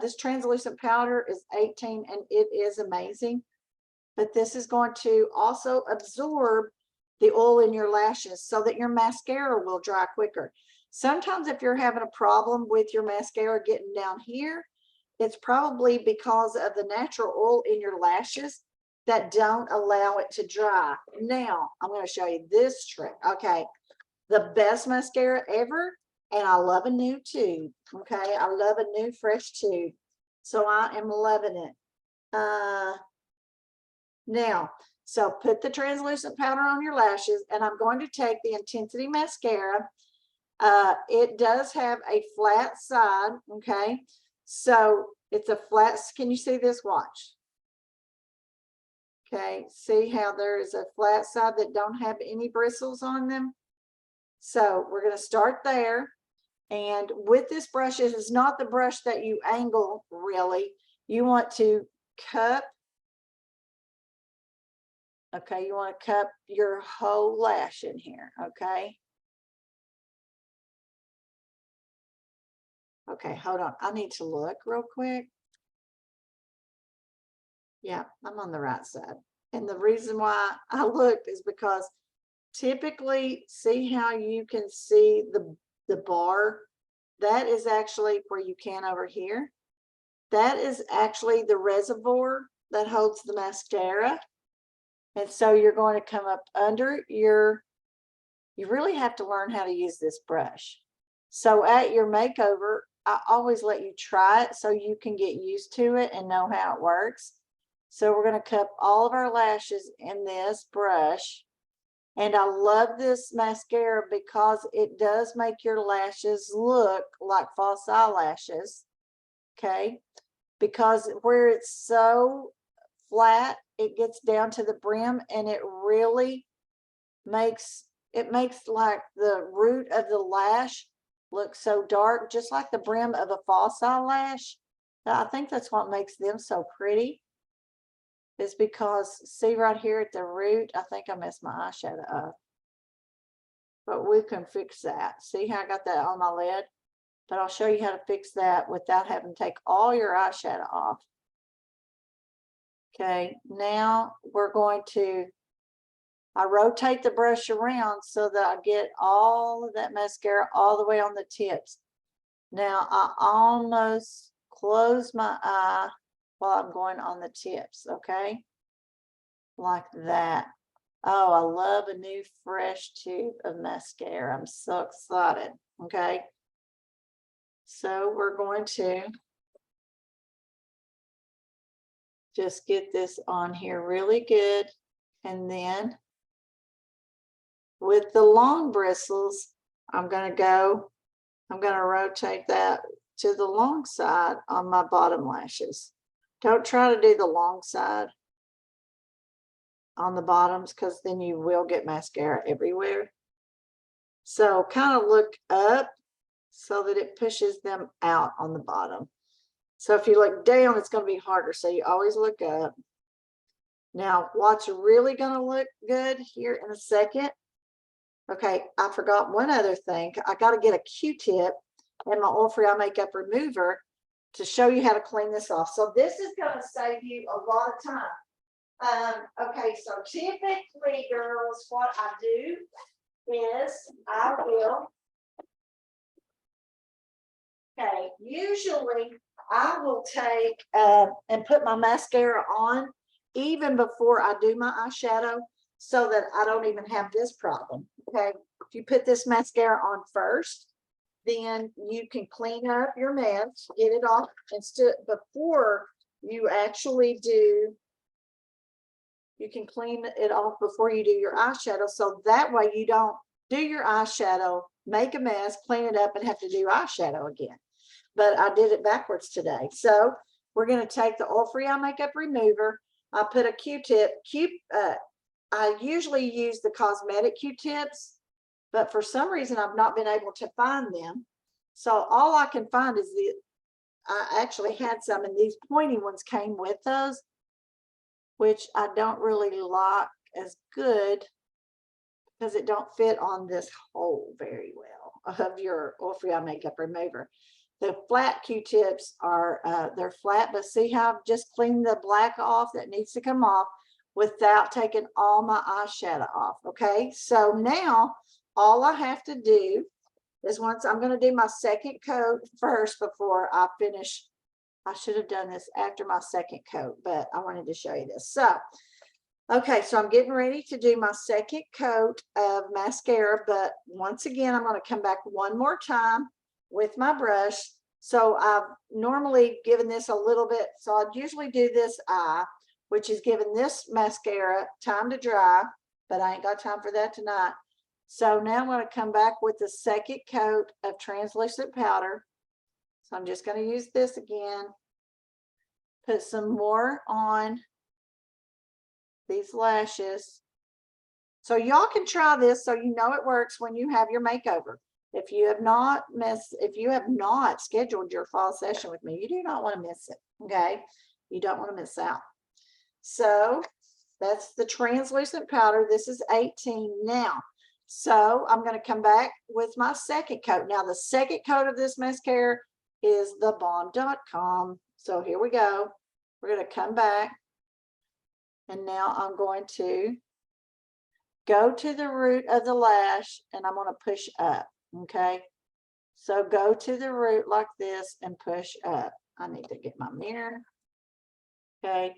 A: this translucent powder is 18 and it is amazing, but this is going to also absorb the oil in your lashes so that your mascara will dry quicker. Sometimes if you're having a problem with your mascara getting down here, it's probably because of the natural oil in your lashes that don't allow it to dry. Now I'm going to show you this trick. Okay, the best mascara ever And I love a new tube. Okay, I love a new fresh tube. So I am loving it. Now, so put the translucent powder on your lashes, and I'm going to take the Intensity Mascara. It does have a flat side, okay? So it's a flat, can you see this? Watch. Okay, see how there is a flat side that don't have any bristles on them? So we're going to start there. And with this brush, it is not the brush that you angle, really. You want to cup. Okay, you want to cup your whole lash in here, okay? Okay, hold on. I need to look real quick. Yeah, I'm on the right side. And the reason why I looked is because typically, see how you can see the bar? That is actually where you can over here. That is actually the reservoir that holds the mascara. And so you're going to come up under your, you really have to learn how to use this brush. So at your makeover, I always let you try it so you can get used to it and know how it works. So we're going to cup all of our lashes in this brush. And I love this mascara because it does make your lashes look like false eyelashes. Okay. Because where it's so flat, it gets down to the brim, and it really makes like the root of the lash look so dark, just like the brim of a false eyelash. I think that's what makes them so pretty, is because see right here at the root, I think I messed my eyeshadow up, but we can fix that. See how I got that on my lid? But I'll show you how to fix that without having to take all your eyeshadow off. Okay, now we're going to, I rotate the brush around so that I get all of that mascara all the way on the tips. Now I almost close my eye while I'm going on the tips, okay? Like that. Oh, I love a new fresh tube of mascara. I'm so excited, okay? So we're going to just get this on here really good. And then with the long bristles, I'm going to rotate that to the long side on my bottom lashes. Don't try to do the long side on the bottoms, because then you will get mascara everywhere. So kind of look up so that it pushes them out on the bottom. So if you look down, it's going to be harder. So you always look up. Now, what's really going to look good here in a second. Okay, I forgot one other thing. I got to get a Q-tip and my oil-free eye makeup remover to show you how to clean this off. So this is going to save you a lot of time. Okay, so typically, girls, what I do is I will, okay, usually I will take and put my mascara on even before I do my eyeshadow, so that I don't even have this problem. Okay, if you put this mascara on first, then you can clean up your mess, get it off instead before you actually do. You can clean it off before you do your eyeshadow, so that way you don't do your eyeshadow, make a mess, clean it up, and have to do eyeshadow again. But I did it backwards today. So we're going to take the oil-free eye makeup remover. I put a Q-tip. I usually use the cosmetic Q-tips, but for some reason I've not been able to find them. So all I can find is I actually had some, and these pointy ones came with those, which I don't really like as good because it don't fit on this hole very well of your oil-free eye makeup remover. The flat Q-tips are, they're flat, but see how I've just cleaned the black off that needs to come off without taking all my eyeshadow off. Okay, so now all I have to do is, once I'm going to do my second coat first before I finish. I should have done this after my second coat, but I wanted to show you this. So Okay, so I'm getting ready to do my second coat of mascara, but once again, I'm going to come back one more time with my brush. So I've normally given this a little bit, so I'd usually do this eye, which is giving this mascara time to dry, but I ain't got time for that tonight. So now I'm going to come back with the second coat of translucent powder. So I'm just going to use this again, put some more on these lashes. So y'all can try this so you know it works when you have your makeover. If you have not scheduled your fall session with me, you do not want to miss it. Okay, you don't want to miss out. So that's the translucent powder. This is 18 now. So I'm going to come back with my second coat. Now the second coat of this mascara is the Bomb.com. So here we go. We're going to come back. And now I'm going to go to the root of the lash and I'm going to push up. Okay. So go to the root like this and push up. I need to get my mirror. Okay.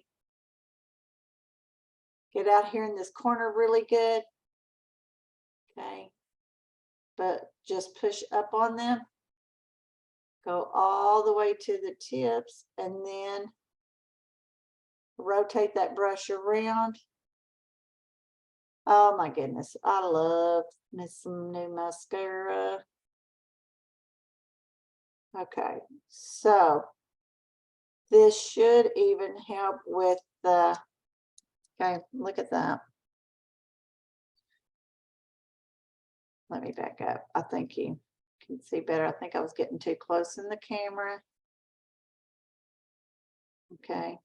A: Get out here in this corner really good. Okay. But just push up on them. Go all the way to the tips and then rotate that brush around. Oh my goodness, I love me some new mascara. Okay, so this should even help with the, okay, look at that. Let me back up. I think you can see better. I think I was getting too close in the camera. Okay,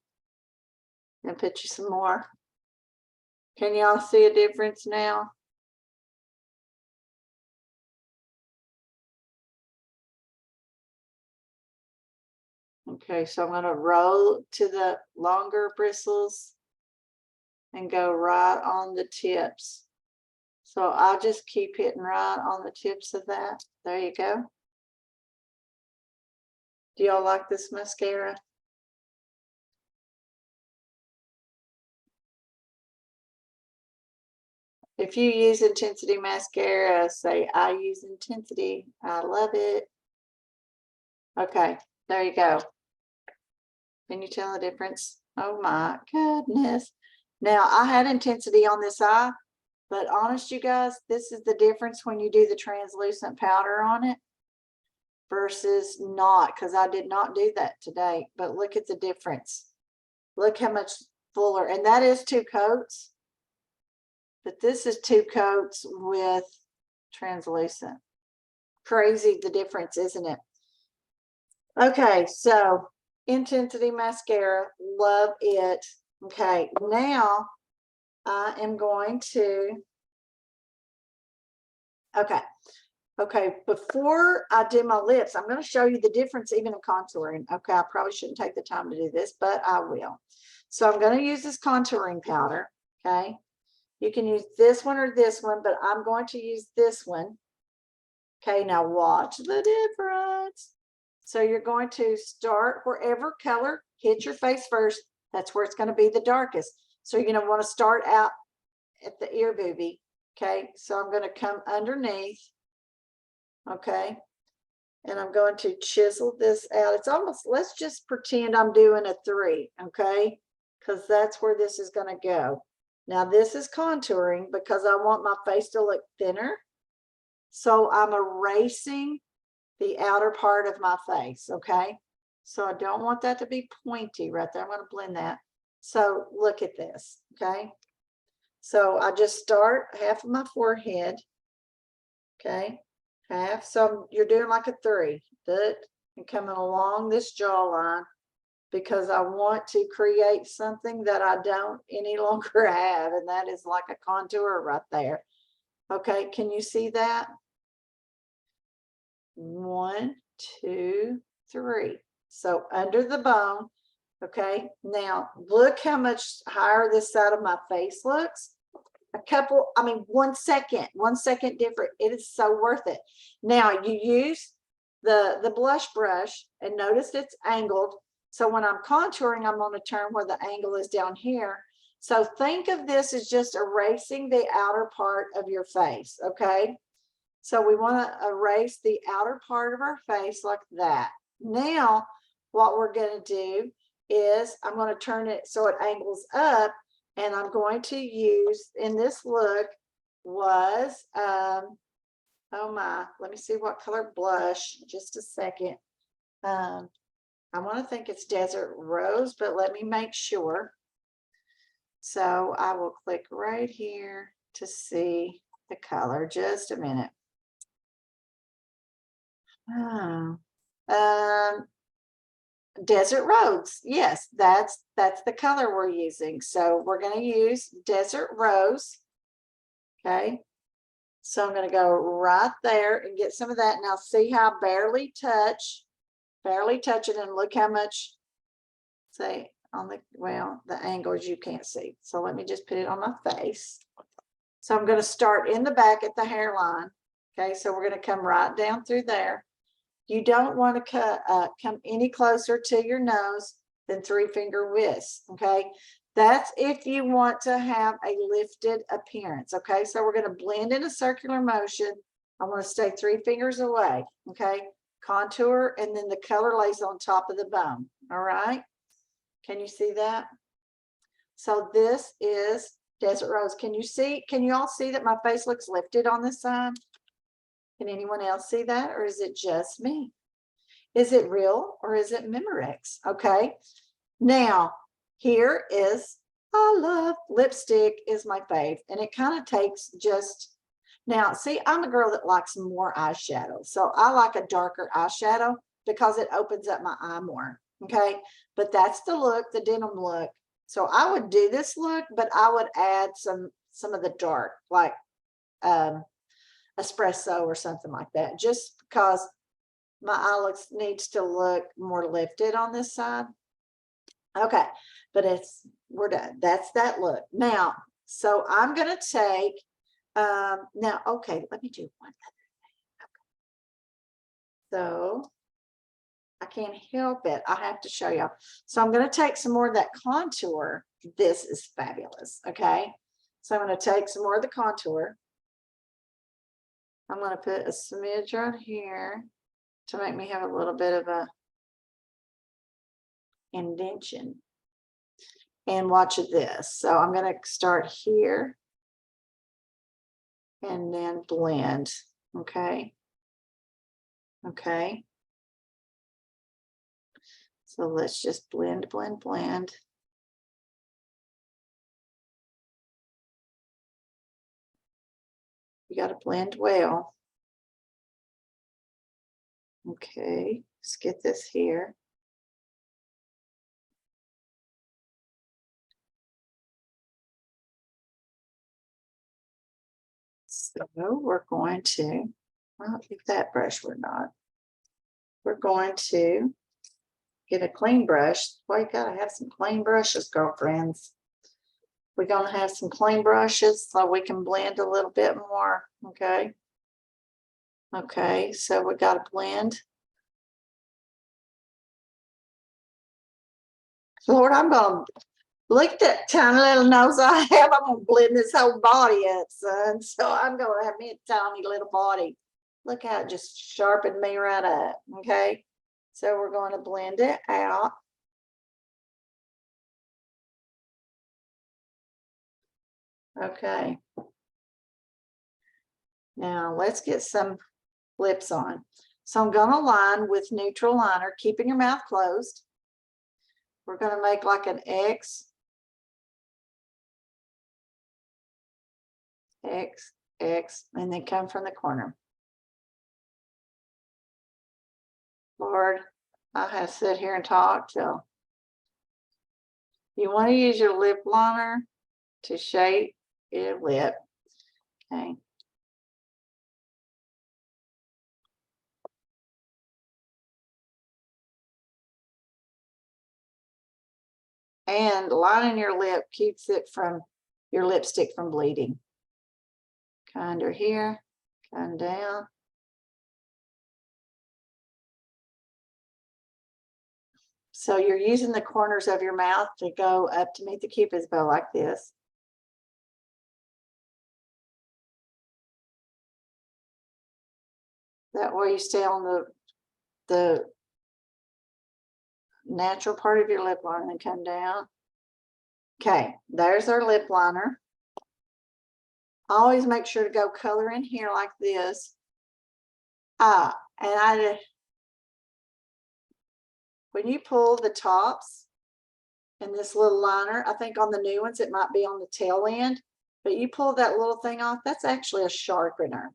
A: and put you some more. Can y'all see a difference now? Okay, so I'm going to roll to the longer bristles and go right on the tips. So I'll just keep hitting right on the tips of that. There you go. Do y'all like this mascara? If you use Intensity mascara, say I use Intensity. I love it. Okay, there you go. Can you tell the difference? Oh my goodness. Now I had Intensity on this eye, but honest you guys, this is the difference when you do the translucent powder on it versus not, because I did not do that today. But look at the difference. Look how much fuller, and that is 2 coats. But this is 2 coats with translucent. Crazy the difference, isn't it? Okay, so Intensity mascara, love it. Okay, now I am going to, okay, before I do my lips, I'm going to show you the difference even in contouring. Okay, I probably shouldn't take the time to do this, but I will. So I'm going to use this contouring powder. Okay, you can use this one or this one, but I'm going to use this one. Okay, now watch the difference. So you're going to start wherever color hits your face first. That's where it's going to be the darkest. So you're going to want to start out at the ear boobie. Okay, so I'm going to come underneath. Okay, and I'm going to chisel this out. It's almost, let's just pretend I'm doing a 3. Okay, because that's where this is going to go. Now this is contouring because I want my face to look thinner. So I'm erasing the outer part of my face. Okay, so I don't want that to be pointy right there. I'm going to blend that. So look at this. Okay, so I just start half of my forehead. Okay, half. So you're doing like a 3. Good. And coming along this jawline because I want to create something that I don't any longer have, and that is like a contour right there. Okay, can you see that? 1, 2, 3. So under the bone. Okay, now look how much higher this side of my face looks. A couple, I mean, 1 second different. It is so worth it. Now you use the blush brush and notice it's angled. So when I'm contouring, I'm going to turn where the angle is down here. So think of this as just erasing the outer part of your face, okay? So we want to erase the outer part of our face like that. Now, what we're going to do is I'm going to turn it so it angles up, and I'm going to use, in this look was, oh my, let me see what color blush, just a second. I want to think it's Desert Rose, but let me make sure. So I will click right here to see the color, just a minute. Desert Rose. Yes, that's the color we're using. So we're going to use Desert Rose. Okay. So I'm going to go right there and get some of that. Now see how I barely touch it, and look how much, say on the, well, the angles you can't see. So let me just put it on my face. So I'm going to start in the back at the hairline. Okay. So we're going to come right down through there. You don't want to come any closer to your nose than 3-finger widths, okay? That's if you want to have a lifted appearance, okay? So we're going to blend in a circular motion. I want to stay 3 fingers away, okay? Contour, and then the color lays on top of the bone, all right? Can you see that? So this is Desert Rose. Can you all see that my face looks lifted on this side? Can anyone else see that, or is it just me? Is it real or is it Memorex? Okay. Now, here is, I love lipstick is my fave, and it kind of takes just, now see, I'm a girl that likes more eyeshadow. So I like a darker eyeshadow because it opens up my eye more. Okay. But that's the look, the denim look. So I would do this look, but I would add some of the dark, like espresso or something like that, just because my eye needs to look more lifted on this side. Okay, but we're done. That's that look. Now, so I'm going to take, now, okay, let me do one other thing. Okay. So I can't help it. I have to show y'all. So I'm going to take some more of that contour. This is fabulous. Okay. So I'm going to take some more of the contour. I'm going to put a smidge right here to make me have a little bit of a indentation. And watch this. So I'm going to start here and then blend. Okay. Okay. So let's just blend, blend, blend. You got to blend well. Okay. Let's get this here. So we're going to, well, if that brush we're not, we're going to get a clean brush. Well, you got to have some clean brushes, girlfriends. We're going to have some clean brushes so we can blend a little bit more. Okay. Okay. So we got to blend. Lord, I'm going to look at that tiny little nose I have. I'm going to blend this whole body up, son. So I'm going to have me a tiny little body. Look how it just sharpened me right up. Okay. So we're going to blend it out. Okay. Now let's get some lips on. So I'm going to line with neutral liner, keeping your mouth closed. We're going to make like an X, X, X, and then come from the corner. Lord, I have to sit here and talk till you want to use your lip liner to shape your lip. Okay. And lining your lip keeps it from your lipstick from bleeding. Kind of here, kind down. So you're using the corners of your mouth to go up to meet the Cupid's bow like this. That way you stay on the natural part of your lip line and come down. Okay, there's our lip liner. Always make sure to go color in here like this. And when you pull the tops and this little liner, I think on the new ones, it might be on the tail end, but you pull that little thing off, that's actually a sharpener.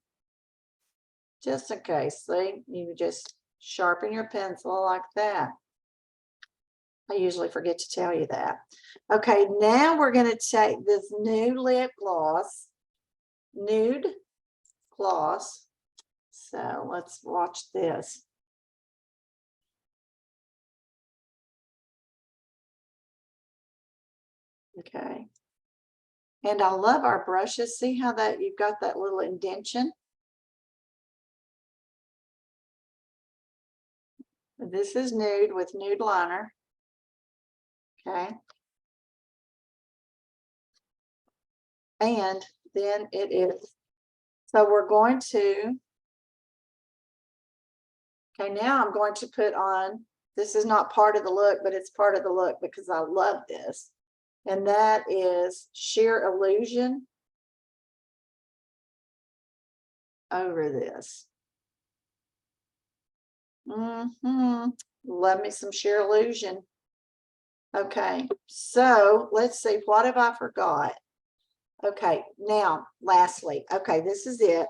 A: Just in case, see, you just sharpen your pencil like that. I usually forget to tell you that. Okay, now we're going to take this new lip gloss, nude gloss. So let's watch this. Okay. And I love our brushes. See how that you've got that little indentation? This is nude with nude liner. Okay. And then it is. So we're going to, okay, now I'm going to put on, this is not part of the look, but it's part of the look because I love this. And that is Sheer Illusion over this. Love me some Sheer Illusion. Okay, so let's see, what have I forgot? Okay, now, lastly, okay, this is it.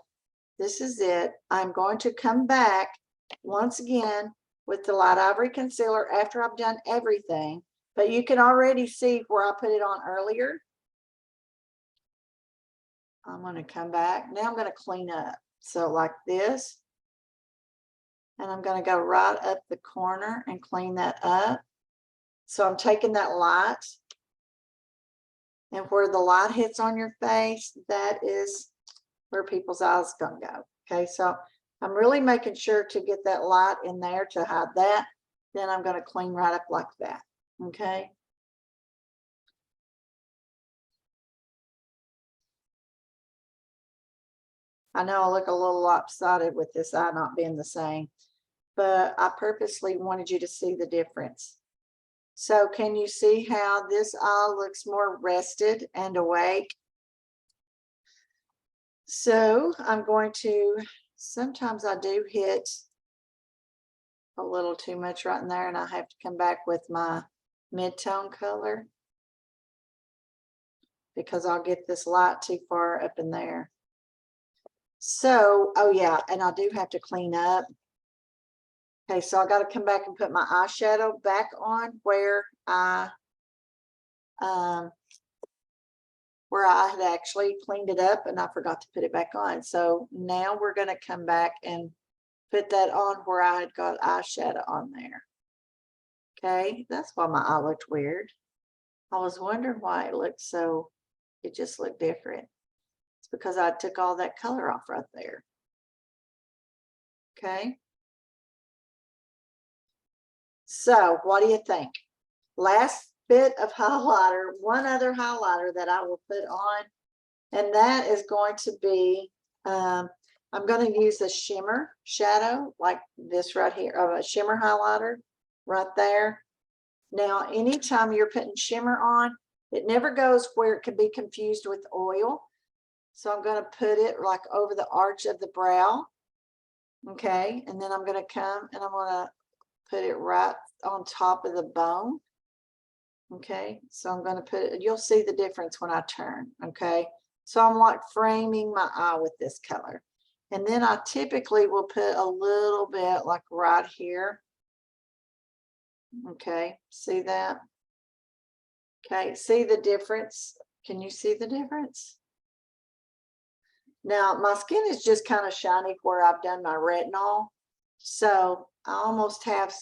A: This is it. I'm going to come back once again with the light ivory concealer after I've done everything, but you can already see where I put it on earlier. I'm going to come back. Now I'm going to clean up. So like this. And I'm going to go right up the corner and clean that up. So I'm taking that light, and where the light hits on your face, that is where people's eyes going to go. Okay, so I'm really making sure to get that light in there to hide that. Then I'm going to clean right up like that. Okay. I know I look a little lopsided with this eye not being the same, but I purposely wanted you to see the difference. So can you see how this eye looks more rested and awake? So I'm going to, sometimes I do hit a little too much right in there, and I have to come back with my mid-tone color because I'll get this light too far up in there. So, oh yeah, and I do have to clean up. Okay, so I got to come back and put my eyeshadow back on where I had actually cleaned it up, and I forgot to put it back on. So now we're going to come back and put that on where I had got eyeshadow on there. Okay, that's why my eye looked weird. I was wondering why it looked so, it just looked different. It's because I took all that color off right there. Okay. So what do you think? Last bit of highlighter, one other highlighter that I will put on, and that is going to be, I'm going to use a shimmer shadow like this right here, a shimmer highlighter right there. Now, anytime you're putting shimmer on, it never goes where it could be confused with oil. So I'm going to put it like over the arch of the brow. Okay, and then I'm going to come and I'm going to put it right on top of the bone. Okay, so I'm going to put it, you'll see the difference when I turn. Okay, so I'm like framing my eye with this color. And then I typically will put a little bit like right here. Okay, see that? Okay, see the difference? Can you see the difference? Now, my skin is just kind of shiny where I've done my retinol. So I almost have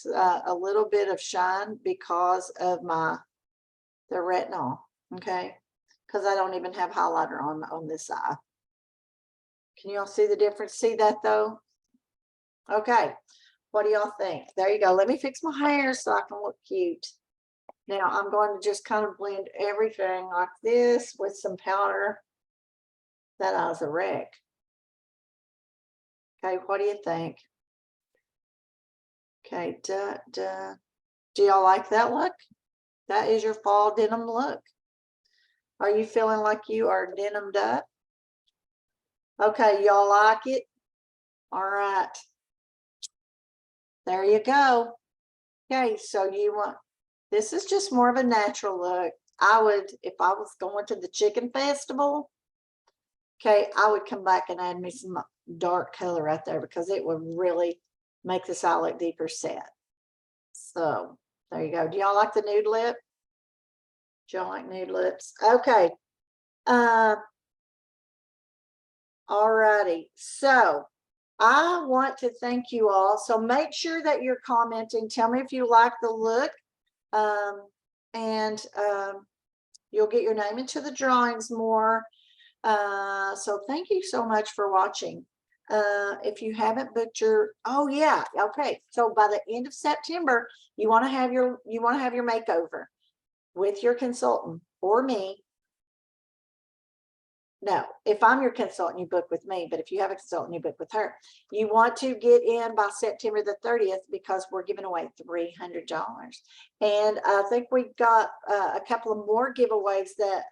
A: a little bit of shine because of the retinol, okay? Because I don't even have highlighter on this eye. Can you all see the difference? See that though? Okay. What do y'all think? There you go. Let me fix my hair so I can look cute. Now I'm going to just kind of blend everything like this with some powder. That I was a wreck. Okay, what do you think? Okay, do y'all like that look? That is your fall denim look. Are you feeling like you are denimed up? Okay, y'all like it? All right. There you go. Okay, so you want, this is just more of a natural look. I would, if I was going to the chicken festival, okay, I would come back and add me some dark color right there because it would really make this eye look deeper set. So there you go. Do y'all like the nude lip? Do y'all like nude lips? Okay. All righty. So I want to thank you all. So make sure that you're commenting. Tell me if you like the look. And you'll get your name into the drawings more. So thank you so much for watching. If you haven't booked your, oh yeah, okay. So by the end of September, you want to have your makeover with your consultant or me. No, if I'm your consultant, you book with me, but if you have a consultant, you book with her. You want to get in by September the 30th because we're giving away $300. And I think we've got a couple of more giveaways that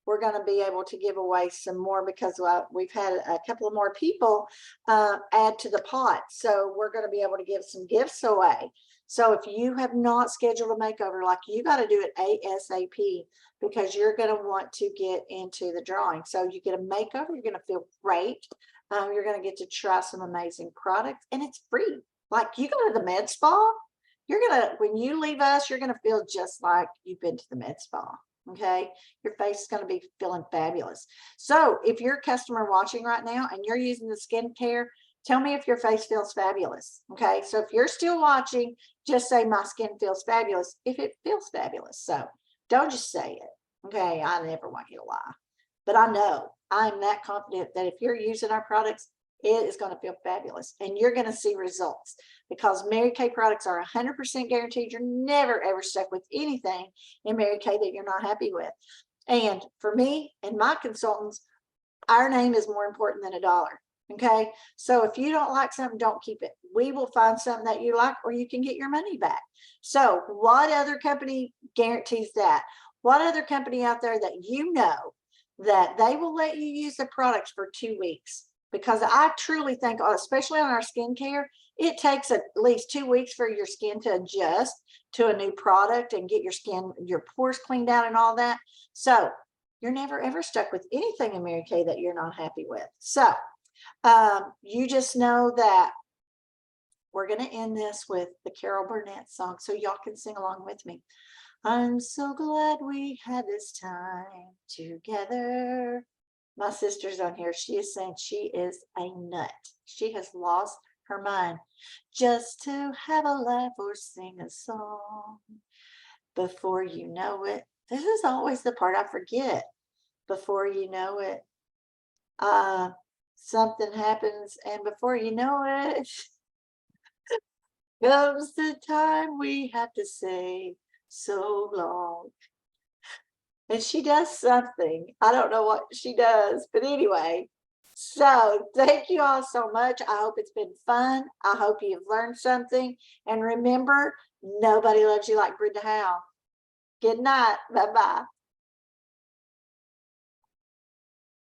A: we're going to be able to give away some more because we've had a couple of more people add to the pot. So we're going to be able to give some gifts away. So if you have not scheduled a makeover, like you got to do it ASAP because you're going to want to get into the drawing. So you get a makeover, you're going to feel great. You're going to get to try some amazing products and it's free. Like you go to the med spa, you're going to, when you leave us, you're going to feel just like you've been to the med spa. Okay. Your face is going to be feeling fabulous. So if you're a customer watching right now and you're using the skincare, tell me if your face feels fabulous. Okay. So if you're still watching, just say my skin feels fabulous if it feels fabulous. So don't just say it. Okay. I never want you to lie, but I know I'm that confident that if you're using our products, it is going to feel fabulous and you're going to see results because Mary Kay products are 100% guaranteed. You're never ever stuck with anything in Mary Kay that you're not happy with. And for me and my consultants, our name is more important than a dollar. Okay. So if you don't like something, don't keep it. We will find something that you like or you can get your money back. So what other company guarantees that? What other company out there that you know that they will let you use the products for 2 weeks? Because I truly think, especially on our skincare, it takes at least 2 weeks for your skin to adjust to a new product and get your skin, your pores cleaned out and all that. So you're never ever stuck with anything in Mary Kay that you're not happy with. So you just know that we're going to end this with the Carol Burnett song so y'all can sing along with me. I'm so glad we had this time together. My sister's on here. She is saying she is a nut. She has lost her mind just to have a laugh or sing a song. Before you know it, this is always the part I forget. Before you know it, something happens, and before you know it, comes the time we have to say so long. And she does something. I don't know what she does, but anyway. So thank you all so much. I hope it's been fun. I hope you've learned something. And remember, nobody loves you like Brenda Howe. Good night. Bye-bye.